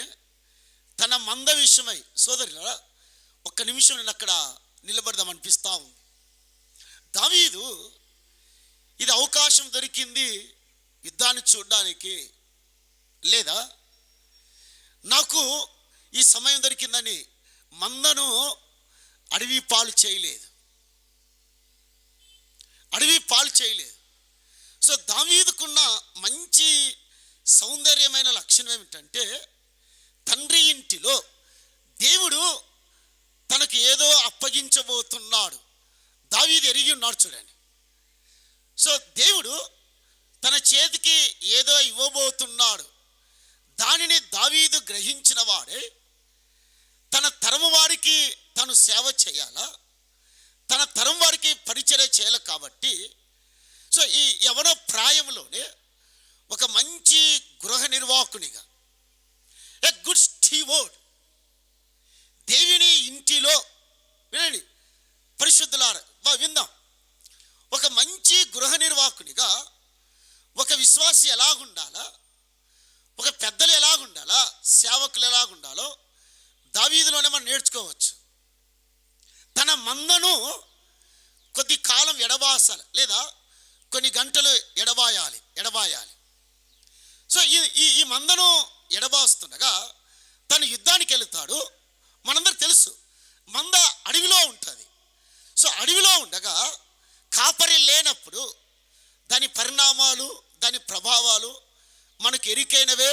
తన మంద విషయమై, సోదరులారా ఒక్క నిమిషం నేను అక్కడ నిలబడదాం అనిపిస్తూ ఉంది. దావీదు ఇది అవకాశం దొరికింది యుద్ధాన్ని చూడడానికి, లేదా నాకు ఈ సమయం దొరికిందని మందను అడవి పాలు చేయలేదు. దావీదుకున్న మంచి సౌందర్యమైన లక్షణం ఏమిటంటే, తండ్రి ఇంటిలో దేవుడు తనకు ఏదో అప్పగించబోతున్నాడు. దావీదు ఎరిగి ఉన్నాడు చూడండి. దేవుడు తన చేతికి ఏదో ఇవ్వబోతున్నాడు. దానిని దావీదు గ్రహించిన వాడే తన తరం వారికి తను సేవ చేయాలా, తన తరం వారికి పరిచర్య చేయాలి. కాబట్టి ఈ యవన ప్రాయంలోనే ఒక మంచి గృహ నిర్వాహకునిగా, ఏ గుడ్ స్టీవర్డ్, దేవుని ఇంటిలో, వినండి పరిశుద్ధులారా విందాం, ఒక మంచి గృహ నిర్వాహకునిగా ఒక విశ్వాసి ఎలాగుండాలా, ఒక పెద్దలు ఎలాగుండాలా, సేవకులు ఎలాగుండాలో దావీదులోనే మనం నేర్చుకోవచ్చు. తన మందను కొద్ది కాలం ఎడబాసాలి, లేదా కొన్ని గంటలు ఎడబాయాలి. ఈ మందను ఎడబాస్తుండగా తను యుద్ధానికి వెళుతాడు. మనందరికి తెలుసు మంద అడవిలో ఉంటుంది. అడవిలో ఉండగా కాపరి లేనప్పుడు దాని పరిణామాలు, దాని ప్రభావాలు మనకు ఎరిగినవే.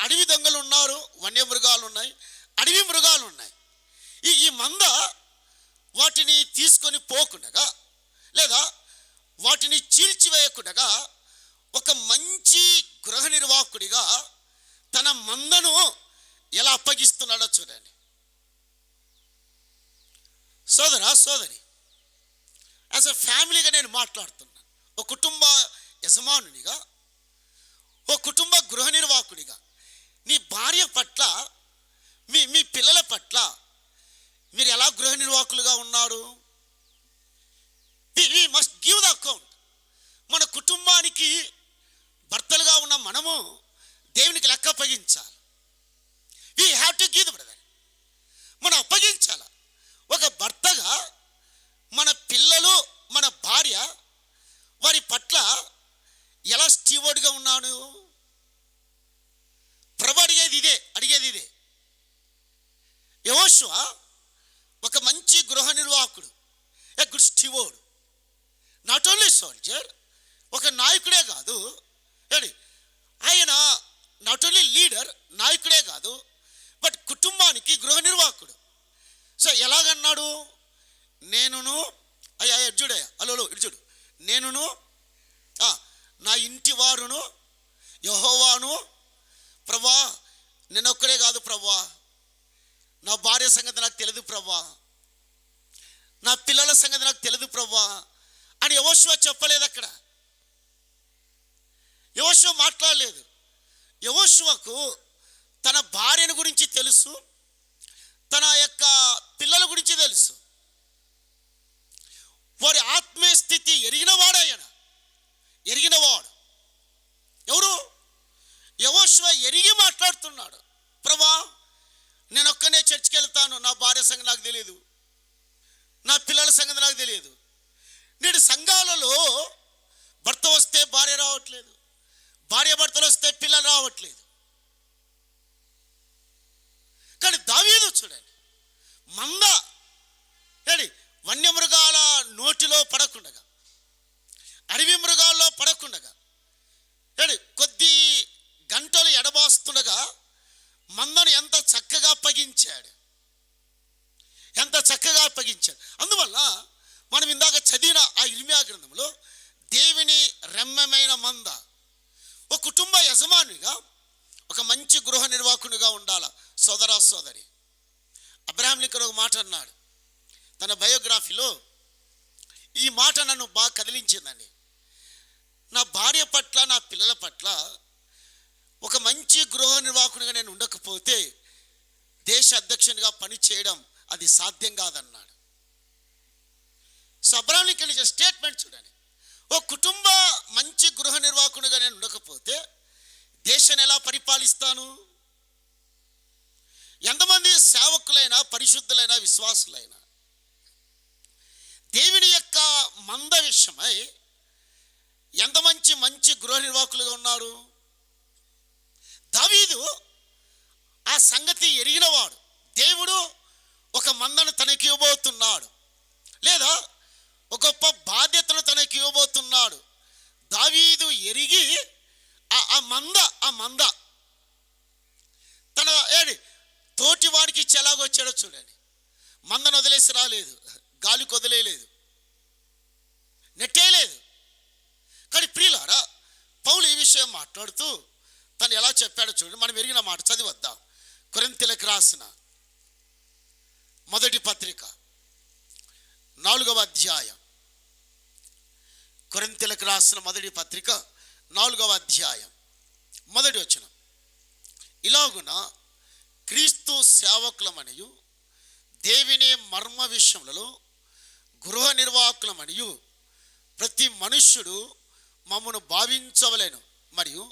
అడవి దొంగలు ఉన్నారు, వన్యమృగాలు ఉన్నాయి, అడవి మృగాలు ఉన్నాయి. ఈ మంద వాటిని తీసుకొని పోకుండగా, లేదా వాటిని చీల్చివేయకుండగా ఒక మంచి గృహ నిర్వాహకుడిగా తన మందను ఎలా అప్పగిస్తున్నాడో చూడండి. సోదరి, యాజ్ ఎ ఫ్యామిలీగా నేను మాట్లాడుతున్నాను. ఒక కుటుంబ యజమానునిగా, ఓ కుటుంబ గృహ నిర్వాహకుడిగా నీ భార్య పట్ల, మీ పిల్లల పట్ల మీరు ఎలా గృహ నిర్వాహకులుగా ఉన్నారు? We must give the account. మన కుటుంబానికి భర్తలుగా ఉన్న మనము దేవునికి లెక్క అప్పగించాలి. We have to give brother. మనం అప్పగించాలి. ఒక భర్తగా మన పిల్లలు, మన భార్య, వారి పట్ల ఎలా స్టీవర్డ్గా ఉన్నాను? ప్రభు అడిగేది ఇదే. యెహోషువ ఒక మంచి గృహ నిర్వాహకుడు, a good steward. Not only soldier, ఒక నాయకుడే కాదు, ఆయన నాట్ ఓన్లీ లీడర్, నాయకుడే కాదు, బట్ కుటుంబానికి గృహ నిర్వాహకుడు. సో ఎలాగన్నాడు? నేనును ఇటు చూడు, నేనును నా ఇంటి వారును యెహోవాను. ప్రభా, నేనొక్కడే కాదు ప్రభా, నా భార్య సంగతి నాకు తెలియదు ప్రభా, నా పిల్లల సంగతి నాకు తెలియదు ప్రభా అని యెహోషువ చెప్పలేదు. అక్కడ యెహోషువ మాట్లాడలేదు. యెహోషువకు తన భార్యను గురించి తెలుసు, తన యొక్క పిల్లల గురించి తెలుసు. వారి ఆత్మీయ స్థితి ఎరిగినవాడు. ఎవరు? యెహోషువ ఎరిగి మాట్లాడుతున్నాడు. ప్రభా, నేను ఒక్కనే చర్చికి వెళ్తాను, నా భార్య సంగతి నాకు తెలియదు, నా పిల్లల సంగతి నాకు తెలియదు. నేడు సంఘాలలో భర్త వస్తే భార్య రావట్లేదు, భార్య భర్తలు వస్తే పిల్లలు రావట్లేదు. కానీ దావీదు చూడండి, మంద వన్యమృగాల నోటిలో పడకుండగా, అడవి మృగాల్లో పడకుండగా, కొద్ది గంటలు ఎడబాస్తుండగా మందను ఎంత చక్కగా అప్పగించాడు. అందువల్ల మనం ఇందాక చదివిన ఆ ఇర్మియా గ్రంథంలో దేవుని రమ్యమైన మంద, ఒక కుటుంబ యజమానిగా, ఒక మంచి గృహ నిర్వాహకునిగా ఉండాలి. సోదరి, అబ్రహాం లింకన్ ఒక మాట అన్నాడు తన బయోగ్రఫీలో. ఈ మాట నన్ను బాగా కదిలించిందండి. నా భార్య పట్ల, నా పిల్లల పట్ల ఒక మంచి గృహ నిర్వాహకునిగా నేను ఉండకపోతే దేశ అధ్యక్షునిగా పనిచేయడం అది సాధ్యం కాదన్నాడు. సో అబ్రహాం లింకన్ ఇచ్చే స్టేట్మెంట్ చూడండి. ఓ కుటుంబ మంచి గృహ నిర్వాహకునిగా నేను ఉండకపోతే దేశాన్ని ఎలా పరిపాలిస్తాను? ఎంతమంది సేవకులైనా, పరిశుద్ధులైన, విశ్వాసులైనా దేవుని యొక్క మంద విషయమై ఎంత మంచి గృహ నిర్వాహకులుగా ఉన్నారు? దావీదు ఆ సంగతి ఎరిగినవాడు. దేవుడు ఒక మందను తనకి ఇవ్వబోతున్నాడు, లేదా ఒక గొప్ప బాధ్యతను తనకి ఇవ్వబోతున్నాడు. దావీదు ఎరిగి ఆ మంద తన తోటి వాడికి ఇచ్చి ఎలాగొచ్చాడో చూడండి. మందను వదిలేసి రాలేదు, గాలికి వదిలేయలేదు, నెట్టేయలేదు. కానీ ప్రియులారా, పౌలు ఈ విషయం మాట్లాడుతూ తను ఎలా చెప్పాడో చూడండి. మనం ఎరిగిన మాట చదివద్దాం. కొరింథీయులకు రాసిన మొదటి పత్రిక 4వ అధ్యాయం. కొరింథీయులకు రాసిన మొదటి పత్రిక 4వ అధ్యాయం మొదటి వచనం. ఇలాగున క్రీస్తు సేవకులమనియు దేవుని మర్మ విషయములలో గృహ నిర్వాహకులమనియు ప్రతి మనుష్యుడు మమ్మను భావించవలెను. మరియు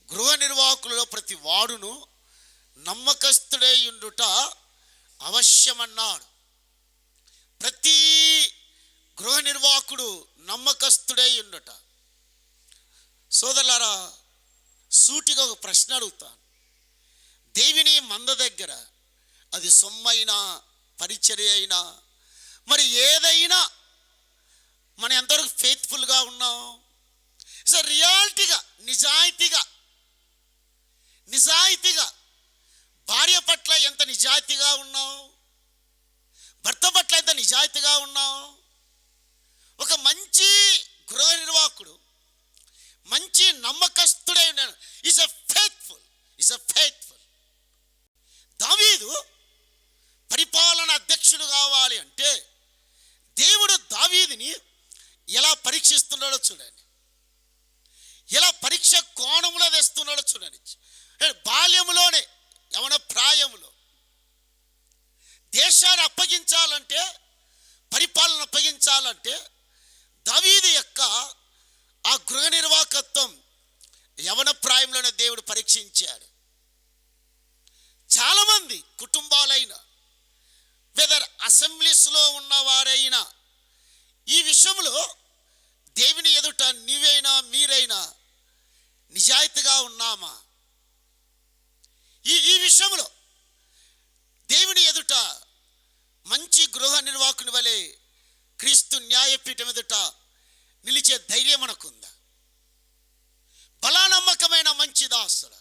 గృహ నిర్వాహకులలో ప్రతి వాడును నమ్మకస్తుడై ఉండుట అవశ్యమన్నాడు. ప్రతి గృహ నిర్వాహకుడు నమ్మకస్తుడై ఉండుట. సోదరులారా, సూటిగా ఒక ప్రశ్న అడుగుతాను. దేవుని మంద దగ్గర అది సొమ్మైనా, పరిచర్య అయినా, మరి ఏదైనా మనం ఎంతవరకు ఫెయిత్ఫుల్గా ఉన్నాం? సో రియాలిటీగా, నిజాయితీగా భార్య పట్ల ఎంత నిజాయితీగా ఉన్నావు? భర్త పట్ల ఎంత నిజాయితీగా ఉన్నావు? ఒక మంచి గృహ నిర్వాహకుడు, మంచి నమ్మకస్తుడై ఉన్నాడు. Is is a faithful. దావీదు పరిపాలన అధ్యక్షుడు కావాలి అంటే దేవుడు దావీదుని ఎలా పరీక్షిస్తున్నాడో చూడండి, ఎలా పరీక్ష కోణంలో తెస్తున్నాడో చూడండి. బాల్యములోనే, యవన ప్రాయములో దేశాన్ని అప్పగించాలంటే, పరిపాలన అప్పగించాలంటే దావీదు యొక్క ఆ గృహ నిర్వాహకత్వం యవన ప్రాయంలోనే దేవుడు పరీక్షించాడు. చాలామంది కుటుంబాలైనా, వెదర్ అసెంబ్లీస్లో ఉన్నవారైనా ఈ విషయంలో దేవుని ఎదుట నీవైనా మీరైనా నిజాయితీగా ఉన్నామా? ఈ విషయంలో దేవుని ఎదుట మంచి గృహ నిర్వాహకుని వలె క్రీస్తు న్యాయపీఠం ఎదుట నిలిచే ధైర్యం మనకుందా? బలానమ్మకమైన మంచి దాసుడు,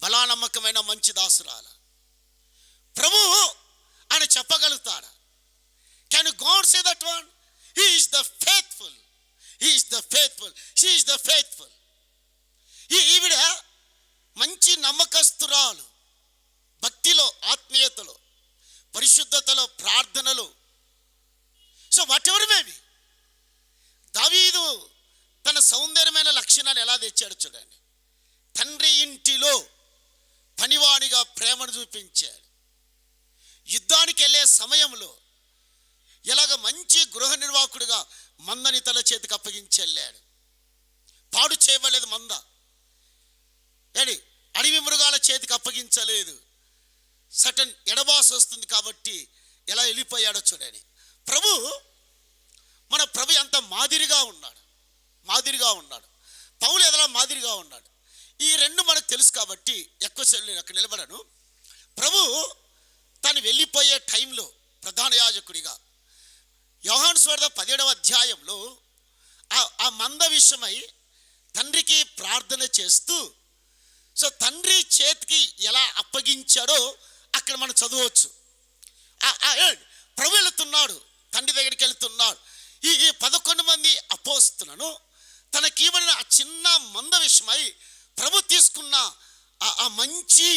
బలానమ్మకమైన మంచి దాసురాల ప్రభు ఆయన చెప్పగలుగుతాడా? Can God say that one? He is the faithful, he is the faithful, she is the faithful. ఈవిడ మంచి నమ్మకస్తురాలు, భక్తిలో, ఆత్మీయతలో, పరిశుద్ధతలో, ప్రార్థనలో. సో వాట్ ఎవర్ మేబీ, దావీదు తన సౌందర్యమైన లక్షణాలు ఎలా తెచ్చాడు చూడండి. తండ్రి ఇంటిలో పనివాడిగా ప్రేమను చూపించాడు. యుద్ధానికి వెళ్ళే సమయంలో ఎలాగ మంచి గృహ నిర్వాహకుడిగా మందని తన చేతికి అప్పగించి వెళ్ళాడు. పాడు చేయవలేదు మంద, అడవి మృగాల చేతికి అప్పగించలేదు. సటన్ ఎడబాస్ వస్తుంది కాబట్టి ఎలా వెళ్ళిపోయాడో చూడండి. మన ప్రభు ఎంత మాదిరిగా ఉన్నాడు, మాదిరిగా ఉన్నాడు. పౌలు ఎదలా మాదిరిగా ఉన్నాడు. ఈ రెండు మనకు తెలుసు కాబట్టి ఎక్కువసేపు నేను అక్కడ నిలబడను. ప్రభు తను వెళ్ళిపోయే టైంలో ప్రధాన యాజకుడిగా యోహాను సువార్త 17వ అధ్యాయంలో ఆ మంద విషయమై తండ్రికి ప్రార్థన చేస్తూ, సో తండ్రి చేతికి ఎలా అప్పగించాడో అక్కడ మనం చదవచ్చు. ప్రభు వెళుతున్నాడు, తండ్రి దగ్గరికి వెళుతున్నాడు. ఈ 11 మంది అపోస్తులను తనకి ఇవ్వబడిన ఆ చిన్న మంద విషయమై ప్రభు తీసుకున్న ఆ మంచి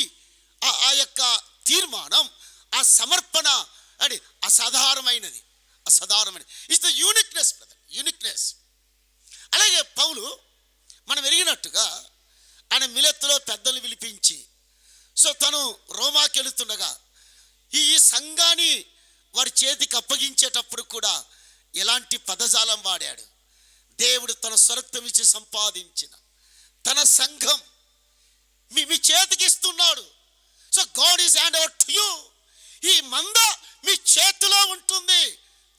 ఆ యొక్క తీర్మానం, ఆ సమర్పణ అది అసాధారణమైనది, అసాధారణమైనది. It's the uniqueness brother, uniqueness. అలాగే పౌలు మనం ఎరిగినట్టుగా ఆయన మిలెత్తులో పెద్దలు పిలిపించి, సో తను రోమాకి వెళుతుండగా ఈ సంఘాన్ని వారి చేతికి అప్పగించేటప్పుడు కూడా ఎలాంటి పదజాలం వాడాడు. దేవుడు తన స్వరక్తం ఇచ్చి సంపాదించిన తన సంఘం మీ చేతికి ఇస్తున్నాడు. So God is hand over to you. ఈ మంద మీ చేతిలో ఉంటుంది.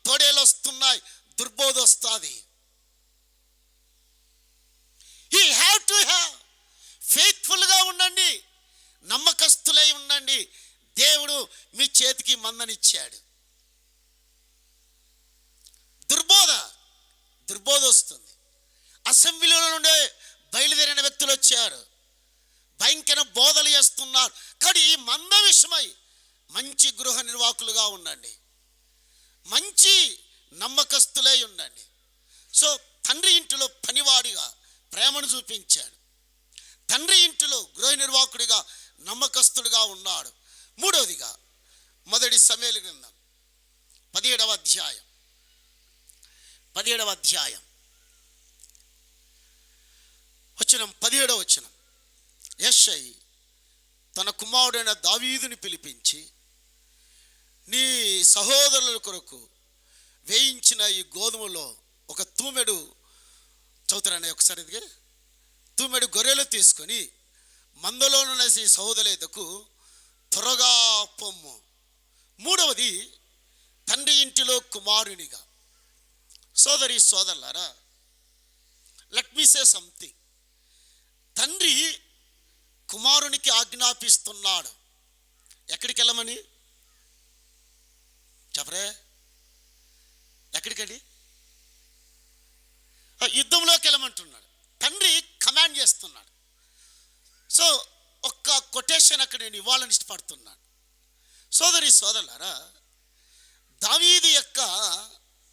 తోడేలు వస్తున్నాయి, దుర్బోధ వస్తుంది. యూ హ్యావ్ టు హ్యావ్ ఫెయిత్ఫుల్గా ఉండండి, నమ్మకస్తులై ఉండండి. దేవుడు మీ చేతికి మందనిచ్చాడు. దుర్బోధ వస్తుంది. అసెంబ్లీలో నుండే బయలుదేరిన వ్యక్తులు వచ్చారు, భయంకర బోధలు చేస్తున్నారు. కానీ ఈ మంద విషయమై మంచి గృహ నిర్వాహకులుగా ఉండండి, మంచి నమ్మకస్తులై ఉండండి. సో తండ్రి ఇంటిలో పనివాడిగా ప్రేమను చూపించాడు, తండ్రి ఇంటిలో గృహ నిర్వాహకుడిగా నమ్మకస్తుడిగా ఉన్నాడు. మూడవదిగా మొదటి సమూయేలు గ్రంథం 17వ అధ్యాయం వచనం 17వ వచనం. యెషై తన కుమారుడైన దావీదుని పిలిపించి, నీ సహోదరుల కొరకు వేయించిన ఈ గోధుమలో ఒక తూమెడు, చదువుతారనే ఒకసారి ఇదిగే, తూమెడు గొర్రెలు తీసుకొని మందలోనున్న ఈ సహోదరుల ఎద్దకు త్వరగా పొమ్ము. మూడవది తండ్రి ఇంటిలో కుమారునిగా. సోదరులారా, లెట్ మీ సే సంథింగ్. తండ్రి కుమారునికి ఆజ్ఞాపిస్తున్నాడు ఎక్కడికి వెళ్ళమని. చెప్పరే, ఎక్కడికండి? యుద్ధంలోకి వెళ్ళమంటున్నాడు. తండ్రి కమాండ్ చేస్తున్నాడు. సో ఒక్క కొటేషన్ అక్కడ నేను ఇవ్వాలని ఇష్టపడుతున్నాను. సోదరులారా, దావీదు యొక్క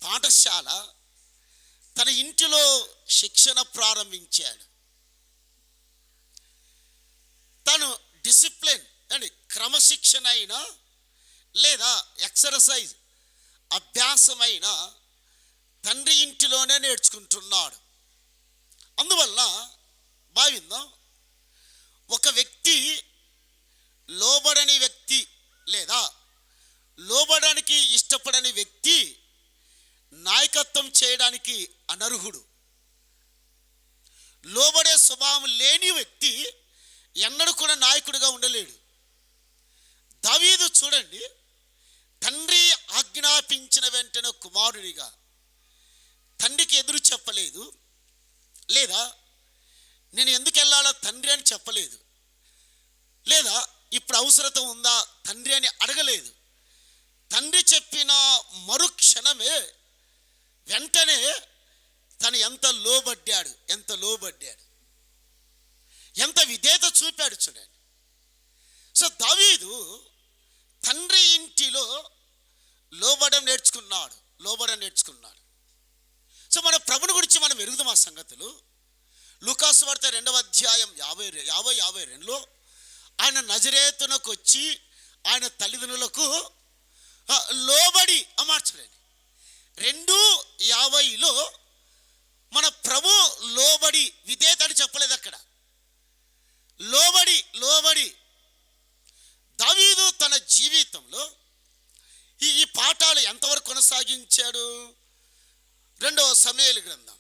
పాఠశాల తన ఇంటిలో శిక్షణ ప్రారంభించాడు. తను డిసిప్లిన్ అండి క్రమశిక్షణ అయినా లేదా ఎక్సర్సైజ్ అభ్యాసమైన తండ్రి ఇంటిలోనే నేర్చుకుంటున్నాడు. అందువల్ల భావిందాం, ఒక వ్యక్తి లోబడని వ్యక్తి లేదా లోబడానికి ఇష్టపడని వ్యక్తి నాయకత్వం చేయడానికి అనర్హుడు. లోబడే స్వభావం లేని వ్యక్తి ఎన్నడూ కూడా నాయకుడిగా ఉండలేడు. దావీదు చూడండి, తండ్రి ఆజ్ఞాపించిన వెంటనే కుమారుడిగా తండ్రికి ఎదురు చెప్పలేదు, లేదా నేను ఎందుకు వెళ్ళాలో తండ్రి అని చెప్పలేదు, లేదా ఇప్పుడు అవసరత ఉందా తండ్రి అని అడగలేదు. తండ్రి చెప్పిన మరుక్షణమే వెంటనే తను ఎంత లోబడ్డాడు, ఎంత విధేయత చూపాడు చూడండి. సో దావీదు తండ్రి ఇంటిలో లోబడం నేర్చుకున్నాడు. సో మన ప్రభుని గురించి మనం ఎరుగుదాం. ఆ సంగతులు లూకాసు వార్త 2వ అధ్యాయం 50-52లో ఆయన నజరేతునకు వచ్చి ఆయన తల్లిదండ్రులకు లోబడి మార్చలేండి. 2:50లో మన ప్రభు లోబడి విధేయత అని చెప్పలేదు, అక్కడ లోబడి దావీదు తన జీవితంలో ఈ పాఠాలు ఎంతవరకు కొనసాగించాడు? 2వ సమూయేలు గ్రంథం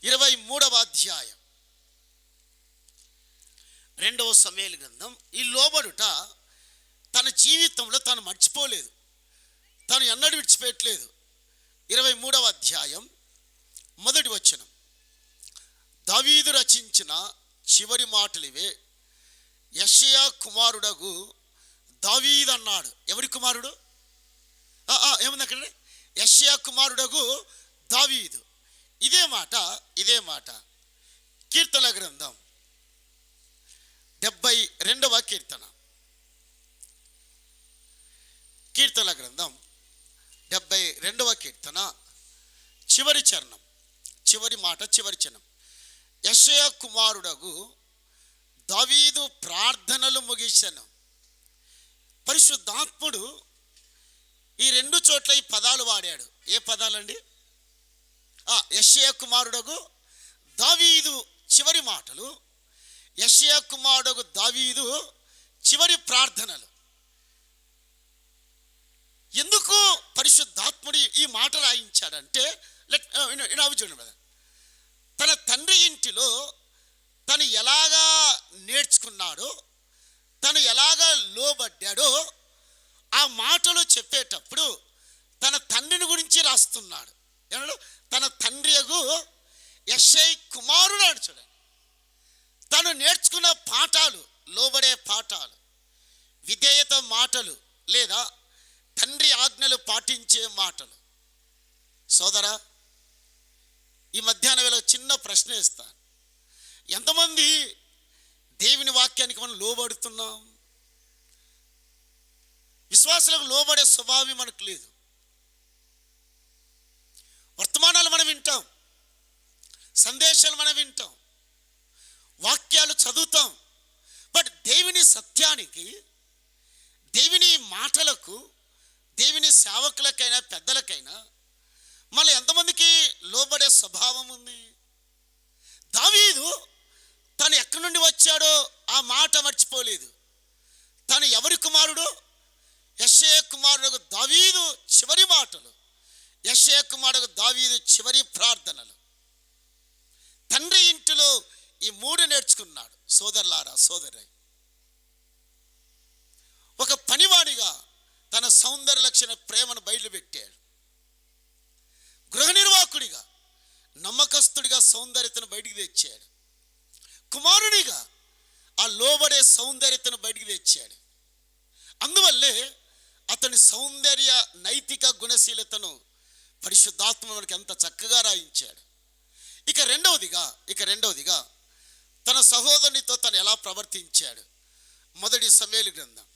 23వ అధ్యాయం 2వ సమూయేలు గ్రంథం. ఈ లోబడుట తన జీవితంలో తను మర్చిపోలేదు, తను ఎన్నడూ విడిచిపెట్టలేదు. 23వ అధ్యాయం 1వ వచనం, దావీదు రచించిన చివరి మాటలు ఇవే. యెషయా కుమారుడగు దావీదు అన్నాడు. ఎవరి కుమారుడు? ఏముంది అక్కడ? యెషయా కుమారుడగు దావీదు. ఇదే మాట కీర్తన గ్రంథం 72వ కీర్తన గ్రంథం 72వ కీర్తన చివరి చరణం, చివరి చరణం. యెషయా కుమారుడగు దావీదు ప్రార్థనలు ముగిసెను. పరిశుద్ధాత్ముడు ఈ 2 చోట్ల ఈ పదాలు వాడాడు. ఏ పదాలండి? యెషయా కుమారుడగు దావీదు చివరి మాటలు, యెషయా కుమారుడగు దావీదు చివరి ప్రార్థనలు. ఎందుకు పరిశుద్ధాత్ముడు ఈ మాట రాయించాడంటే, చూడండి బ్రదర్, తన తండ్రి ఇంటిలో తను ఎలాగా నేర్చుకున్నాడో, తను ఎలాగా లోబడ్డాడో ఆ మాటలు చెప్పేటప్పుడు తన తండ్రిని గురించి రాస్తున్నాడు. ఏమన్నాడు? తన తండ్రియగు యెషై కుమారుడు అని చూడండి. తను నేర్చుకున్న పాఠాలు, లోబడే పాఠాలు, విధేయత మాటలు, లేదా తండ్రి ఆజ్ఞలు పాటించే మాటలు. సోదరా, ఈ మధ్యాహ్న వేళ చిన్న ప్రశ్న ఇస్తాను. ఎంతమంది దేవుని వాక్యానికి మనం లోబడుతున్నాం? విశ్వాసులకు లోబడే స్వభావం మనకు లేదు. వర్తమానాలు మనం వింటాం, సందేశాలు మనం వింటాం, వాక్యాలు చదువుతాం. బట్ దేవుని సత్యానికి, దేవుని మాటలకు, దేవుని సేవకులకైనా పెద్దలకైనా మళ్ళీ ఎంతమందికి లోబడే స్వభావం ఉంది? దావీదు తను ఎక్కడి నుండి వచ్చాడో ఆ మాట మర్చిపోలేదు. తను ఎవరి కుమారుడు? యెషయా కుమారుడు దావీదు చివరి మాటలు, యెషయా కుమారుడు దావీదు చివరి ప్రార్థనలు. తండ్రి ఇంటిలో ఈ 3 నేర్చుకున్నాడు. సోదరులారా, సోదరి, ఒక పనివాడిగా తన సౌందర్య లక్షణ ప్రేమను బయలుపెట్టాడు. గృహ నిర్వాహకుడిగా నమ్మకస్తుడిగా సౌందర్యతను బయటికి తెచ్చాడు. కుమారుడిగా ఆ లోబడే సౌందర్యతను బయటికి తెచ్చాడు. అందువల్లే అతని సౌందర్య నైతిక గుణశీలతను పరిశుద్ధాత్మ మనకి ఎంత చక్కగా రాయించాడు. ఇక రెండవదిగా తన సహోదరునితో తను ఎలా ప్రవర్తించాడు? 1 సమూయేలు గ్రంథం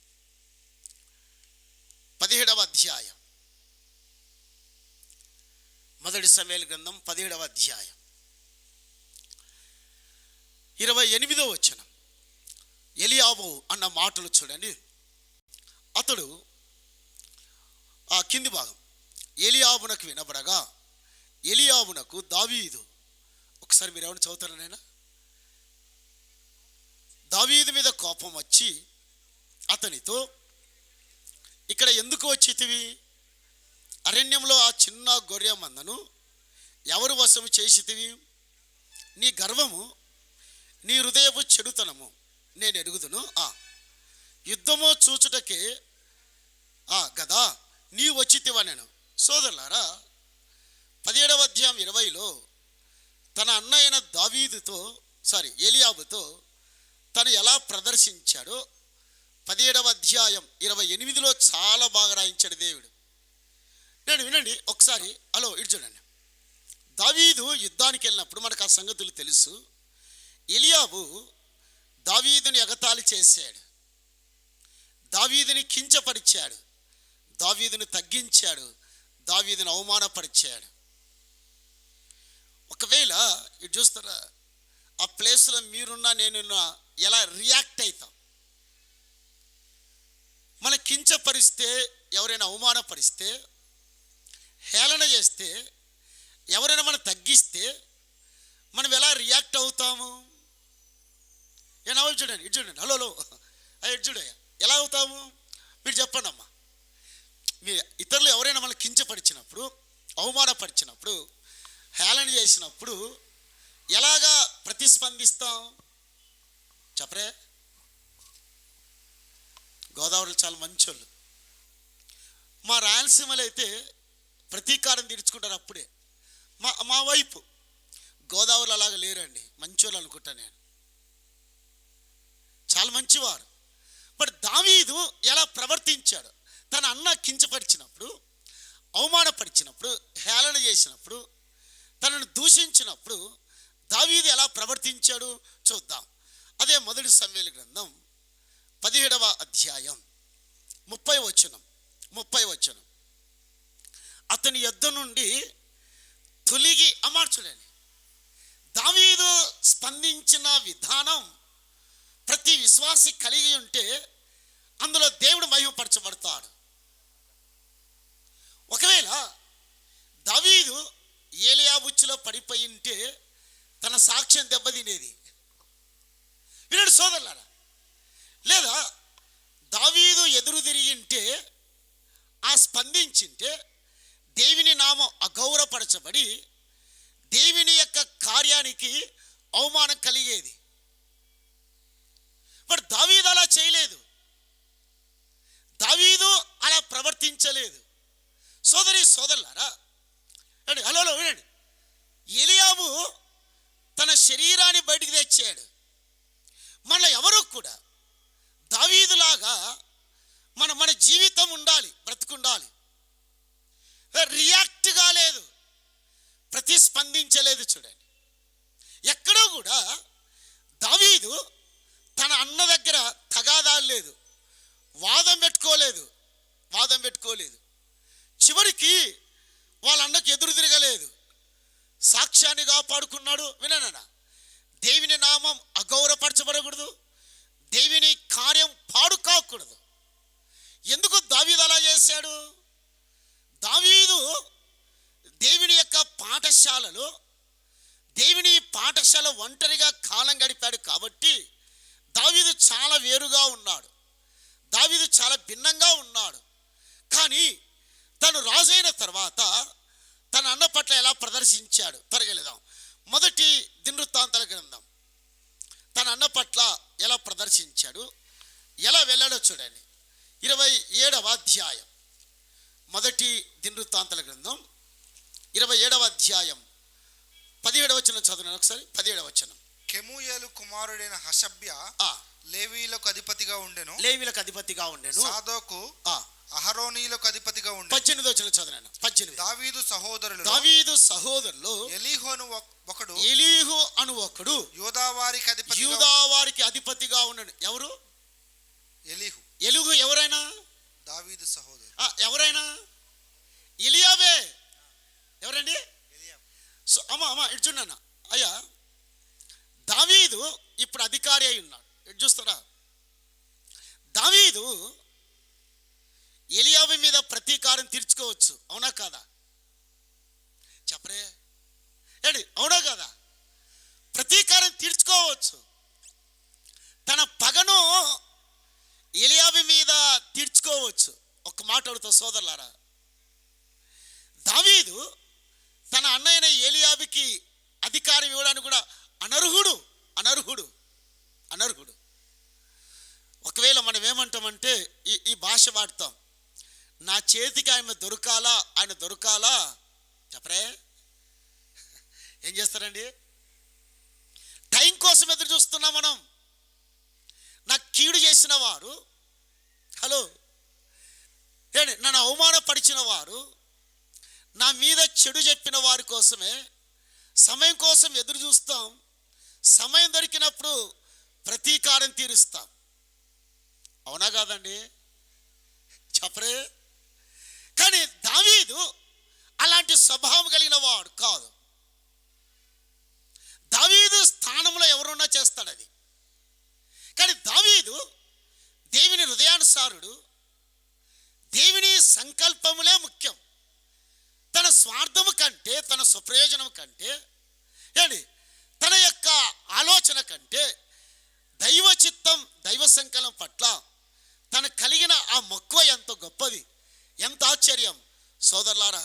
17వ అధ్యాయం, 1 సమూయేలు గ్రంథం 17వ అధ్యాయం 28వ వచనం. ఎలియాబు అన్న మాటలు చూడండి. అతడు ఆ కింది భాగం, ఎలియాబునకు వినబడగా ఎలియాబునకు దావీదు, ఒకసారి మీరు ఎవరిని చదువుతారా నాయనా? దావీదు మీద కోపం వచ్చి అతనితో, ఇక్కడ ఎందుకు వచ్చితివి? అరణ్యంలో ఆ చిన్న గొర్రె మందను ఎవరు వశము చేసితివి? నీ గర్వము, నీ హృదయపు చెడుతనము నేను ఎరుగుదును. యుద్ధము చూచుటకే గదా నీ వచ్చితివా నేను. సోదరులారా, 17వ అధ్యాయం 20లో తన అన్న అయిన ఎలియాబుతో తను ఎలా ప్రదర్శించాడో 17వ అధ్యాయం 28లో చాలా బాగా రాయించాడు దేవుడు. నేను వినండి ఒకసారి. హలో, ఇటు చూడండి. దావీదు యుద్ధానికి వెళ్ళినప్పుడు మనకు ఆ సంగతులు తెలుసు. ఎలియాబు దావీదుని ఎగతాళి చేశాడు, దావీదుని కించపరిచాడు, దావీదుని తగ్గించాడు, దావీదుని అవమానపరిచాడు. ఒకవేళ ఇటు చూస్తారా, ఆ ప్లేస్లో మీరున్నా నేనున్నా ఎలా రియాక్ట్ అవుతాం? మన కించపరిస్తే, ఎవరైనా అవమానపరిస్తే, హేళన చేస్తే, ఎవరైనా మనం తగ్గిస్తే మనం ఎలా రియాక్ట్ అవుతాము? చూడండి, ఇటు చూడండి. హలో, ఇటు చూడయ్యా, ఎలా అవుతాము మీరు చెప్పండి అమ్మా. మీ ఇతరులు ఎవరైనా మనం కించపరిచినప్పుడు, అవమానపరిచినప్పుడు, హేళన చేసినప్పుడు ఎలాగా ప్రతిస్పందిస్తాం చెప్పరే? గోదావరిలో చాలా మంచోళ్ళు. మా రాయలసీమలో అయితే ప్రతీకారం తీర్చుకుంటారు అప్పుడే. మా వైపు గోదావరిలో అలాగా లేరండి, మంచోళ్ళు అనుకుంటా నేను, చాలా మంచివారు. బట్ దావీదు ఎలా ప్రవర్తించాడు? తన అన్న కించపరిచినప్పుడు, అవమానపరిచినప్పుడు, హేళన చేసినప్పుడు, తనను దూషించినప్పుడు దావీదు ఎలా ప్రవర్తించాడు చూద్దాం. అదే 1 సమూయేలు గ్రంథం 17వ అధ్యాయం 30వ వచనం. అతని యొద్ద నుండి తొలిగి, చూడండి, దావీదు స్పందించిన విధానం ప్రతి విశ్వాసి కలిగి ఉంటే అందులో దేవుడు మహిమపరచబడతాడు. ఒకవేళ దావీదు ఏలియాబుచ్చులో పడిపోయి ఉంటే తన సాక్ష్యం దెబ్బతినేది. వినండి సోదరులారా. లేదా దావీదు ఎదురు తిరిగి ఉంటే, స్పందించింటే దేవుని నామం అగౌరవపరచబడి దేవుని యొక్క కార్యానికి అవమానం కలిగేది. బట్ దావీదు అలా చేయలేదు, దావీదు అలా ప్రవర్తించలేదు. సోదరులారా, హలో వినండి. ఎలియాబు తన శరీరాన్ని బయటికి తెచ్చాడు. మన ఎవరు కూడా దావీదులాగా మన జీవితం ఉండాలి, బ్రతుకుండాలి. రియాక్ట్ కాలేదు, ప్రతిస్పందించలేదు. చూడండి, ఎక్కడో కూడా దావీదు తన అన్న దగ్గర తగాదాలు లేదు, వాదం పెట్టుకోలేదు. చివరికి వాళ్ళ అన్నకు ఎదురు తిరగలేదు, సాక్ష్యాన్ని కాపాడుకున్నాడు. విననా, దేవుని నామం అగౌరవపరచబడకూడదు, దేవుని కార్యం పాడు కాకూడదు. ఎందుకు దావీదు అలా చేశాడు? దావీదు దేవుని యొక్క పాఠశాల ఒంటరిగా కాలం గడిపాడు కాబట్టి దావీదు చాలా వేరుగా ఉన్నాడు, దావీదు చాలా భిన్నంగా ఉన్నాడు. కానీ తను రాజైన తర్వాత తన అన్న పట్ల ఎలా ప్రదర్శించాడు త్వరగలేదాం. 1 దినవృత్తాంతాల గ్రంథం తన అన్న పట్ల ఎలా ప్రదర్శించాడు, ఎలా వెళ్ళాడో చూడండి. 27వ అధ్యాయం 1 దినవృత్తాంతాల గ్రంథం 27వ అధ్యాయం 17వ వచనం చదువున్నాను ఒకసారి. 17వ వచనం. కెమూయేలు కుమారుడైన హషబ్య లేవీలకు అధిపతిగా ఉండెను. సాదోకు అహరోనీలకు అధిపతిగా ఉండెను. 18వ వచనం చదువున్నాను. 18. దావీదు సహోదరులు ఎలీహు అను ఒకడు యూదావారికి అధిపతిగా ఉండెను. ఎవరు? ఎలీహు ఎవరైనా? దావీదు సహోదరుడు. ఎవరైనా? ఎలియాబే. ఎవరండి? అమ్మా ఇటు చూడన్నా అయ్యా. దావీదు ఇప్పుడు అధికారి అయి ఉన్నాడు. ఎటు చూస్తారా, దావీదు ఎలియాబు మీద ప్రతీకారం తీర్చుకోవచ్చు, అవునా కాదా చెప్పరే? ఏంటి, అవునా కదా? ప్రతీకారం తీర్చుకోవచ్చు. తన పగను ఎలియాబు మీద తీర్చుకోవచ్చు. ఒక్క మాట అడుగుతా సోదరులారా, దావీదు తన అన్నయ్యన ఏలియాబుకి అధికారం ఇవ్వడానికి కూడా అనర్హుడు అనర్హుడు అనర్హుడు. ఒకవేళ మనం ఏమంటామంటే ఈ భాష వాడతాం, నా చేతికి ఆయన దొరకాలా చెప్పరే? ఏం చేస్తారండి? టైం కోసం ఎదురు చూస్తున్నాం మనం. నాకు కీడు చేసిన వారు, హలో ఏంటి, నన్ను అవమానపరిచిన వారు, నా మీద చెడు చెప్పిన వారి కోసమే సమయం కోసం ఎదురు చూస్తాం. సమయం దొరికినప్పుడు ప్రతీకారం తీరుస్తాం, అవునా కాదండి చెప్పరే? కానీ దావీదు అలాంటి స్వభావం కలిగిన వాడు కాదు. దావీదు స్థానంలో ఎవరున్నా చేస్తాడు అది. కానీ దావీదు దేవుని హృదయానుసారుడు. దేవుని సంకల్పములే ముఖ్యం. తన స్వార్థము కంటే, తన స్వప్రయోజనం కంటే, ఏంటి, తన యొక్క ఆలోచన కంటే దైవ చిత్తం, దైవ సంకల్పం పట్ల తనకు కలిగిన ఆ మక్కువ ఎంత గొప్పది, ఎంత ఆశ్చర్యం సోదరులారా.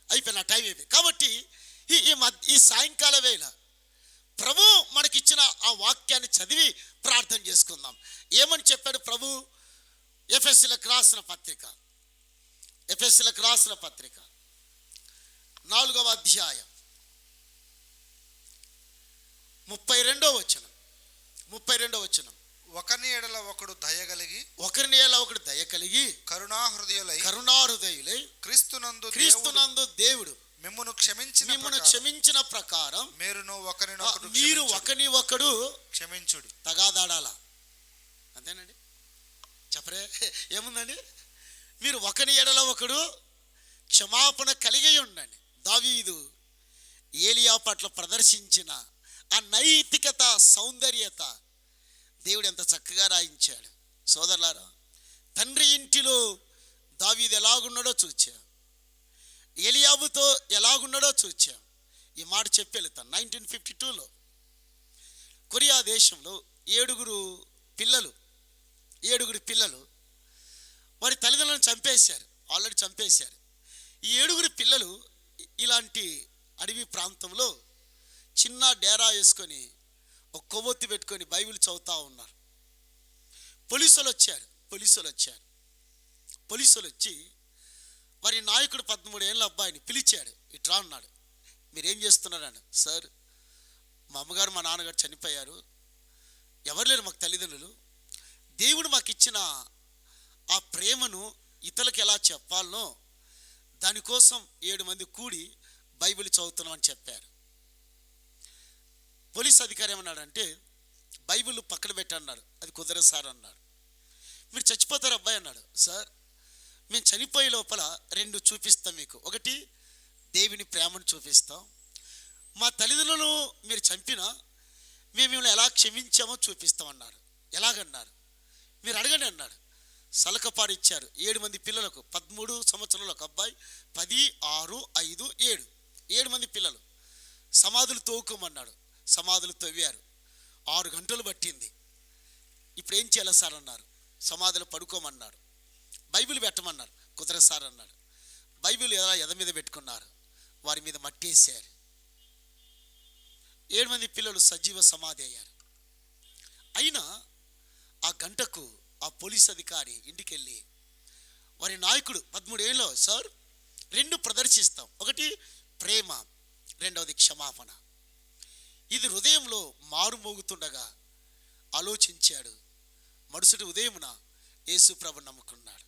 అయిపోయిన టైం అయిపోయింది. కాబట్టి ఈ సాయంకాల వేళ ప్రభు మనకిచ్చిన ఆ వాక్యాన్ని చదివి ప్రార్థన చేసుకుందాం. ఏమని చెప్పాడు ప్రభు? ఎఫెసీయులకు రాసిన పత్రిక 4వ అధ్యాయం 32వ వచనం. ఒకని ఎడల ఒకడు దయ కలిగి కరుణాహృదయులై క్రీస్తునందు దేవుడు మిమ్మును క్షమించిన ప్రకారం మీరు ఒకని ఒకడు క్షమించుడి. తగాదాడాలా, అంతేనండి చెప్పరే? ఏముందండి? మీరు ఒకని ఎడల ఒకడు క్షమాపణ కలిగి ఉండండి. దావీదు ఏలియా పట్ల ప్రదర్శించిన ఆ నైతికత, సౌందర్యత దేవుడు ఎంత చక్కగా రాయించాడు సోదరులారా. తండ్రి ఇంటిలో దావీదు ఎలాగున్నాడో చూచా, ఏలియాబుతో ఎలాగున్నాడో చూచా. ఈ మాట చెప్పి వెళ్తాను. 1952లో కొరియా దేశంలో ఏడుగురు పిల్లలు వారి తల్లిదండ్రులను ఆల్రెడీ చంపేశారు. ఈ 7 పిల్లలు ఇలాంటి అడవి ప్రాంతంలో చిన్న డేరా వేసుకొని ఒక కొవ్వొత్తి పెట్టుకొని బైబిల్ చదువుతూ ఉన్నారు. పోలీసులు వచ్చి వారి నాయకుడు 13 ఏళ్ళ అబ్బాయిని పిలిచాడు. ఇట్రా అన్నాడు. మీరేం చేస్తున్నారని. సార్, మా అమ్మగారు మా నాన్నగారు చనిపోయారు, ఎవరు లేరు మాకు తల్లిదండ్రులు. దేవుడు మాకు ఇచ్చిన ఆ ప్రేమను ఇతరులకు ఎలా చెప్పాలనో దానికోసం 7 మంది కూడి బైబిల్ చదువుతున్నామని చెప్పారు. పోలీస్ అధికారి ఏమన్నాడంటే, బైబిల్ పక్కన పెట్టన్నాడు. అది కుదరదు సార్ అన్నాడు. మీరు చచ్చిపోతారు అబ్బాయి అన్నాడు. సార్, మేము చనిపోయే లోపల 2 చూపిస్తాం మీకు. ఒకటి, దేవుని ప్రేమను చూపిస్తాం. మా తల్లిదండ్రులను మీరు చంపినా మేము మిమ్మల్ని ఎలా క్షమించామో చూపిస్తామన్నారు. ఎలాగన్నారు? మీరు అడగండి అన్నాడు. సలకపాడు ఇచ్చారు 7 మంది పిల్లలకు. 13 సంవత్సరాల ఒక అబ్బాయి, 10, 6, 5, 7 మంది పిల్లలు. సమాధులు తవ్వుకోమన్నాడు. సమాధులు తవ్వారు. 6 గంటలు పట్టింది. ఇప్పుడు ఏం చేయాలి సార్ అన్నారు. సమాధులు పడుకోమన్నారు. బైబిల్ పెట్టమన్నారు. కుదరదు సార్ అన్నాడు. బైబిల్ ఎలా ఎద మీద పెట్టుకున్నారు. వారి మీద మట్టేశారు. 7 మంది పిల్లలు సజీవ సమాధి అయ్యారు. అయినా ఆ గంటకు ఆ పోలీస్ అధికారి ఇంటికి వెళ్ళి వారి నాయకుడు 13 ఏళ్ళలో, సార్ 2 ప్రదర్శిస్తాం. ఒకటి ప్రేమ, రెండవది క్షమాపణ. ఇది హృదయంలో మారుమోగుతుండగా ఆలోచించాడు. మరుసటి ఉదయమున యేసు ప్రభు నమ్ముకున్నాడు.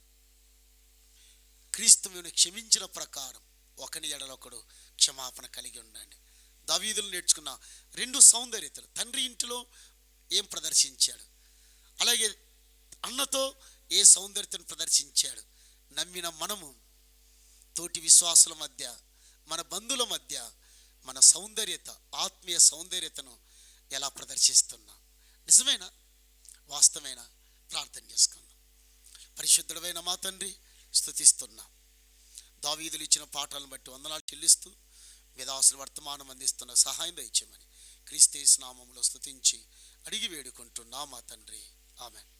క్రీస్తు మిమ్మల్ని క్షమించిన ప్రకారం ఒకని ఎడల ఒకడు క్షమాపణ కలిగి ఉండండి. దావీదులు నేర్చుకున్న 2 సౌందర్యతలు. తండ్రి ఇంటిలో ఏం ప్రదర్శించాడు, అలాగే అన్నతో ఏ సౌందర్యతను ప్రదర్శించాడు. నమ్మిన మనము తోటి విశ్వాసుల మధ్య, మన బంధువుల మధ్య మన సౌందర్యత, ఆత్మీయ సౌందర్యతను ఎలా ప్రదర్శిస్తున్నాం. నిజమేనా? వాస్తవేనా? ప్రార్థన చేసుకుందాం. పరిశుద్ధుడైన మా తండ్రి, స్తుతిస్తున్నాం. దావీదులు ఇచ్చిన పాఠాలను బట్టి వందనాలు చెల్లిస్తూ వేదాసులు వర్తమానం అందిస్తున్న సహాయం దయచేయమని క్రీస్తు యేసు నామములో స్తుతించి అడిగి వేడుకుంటున్నా మా తండ్రి. ఆమేన్.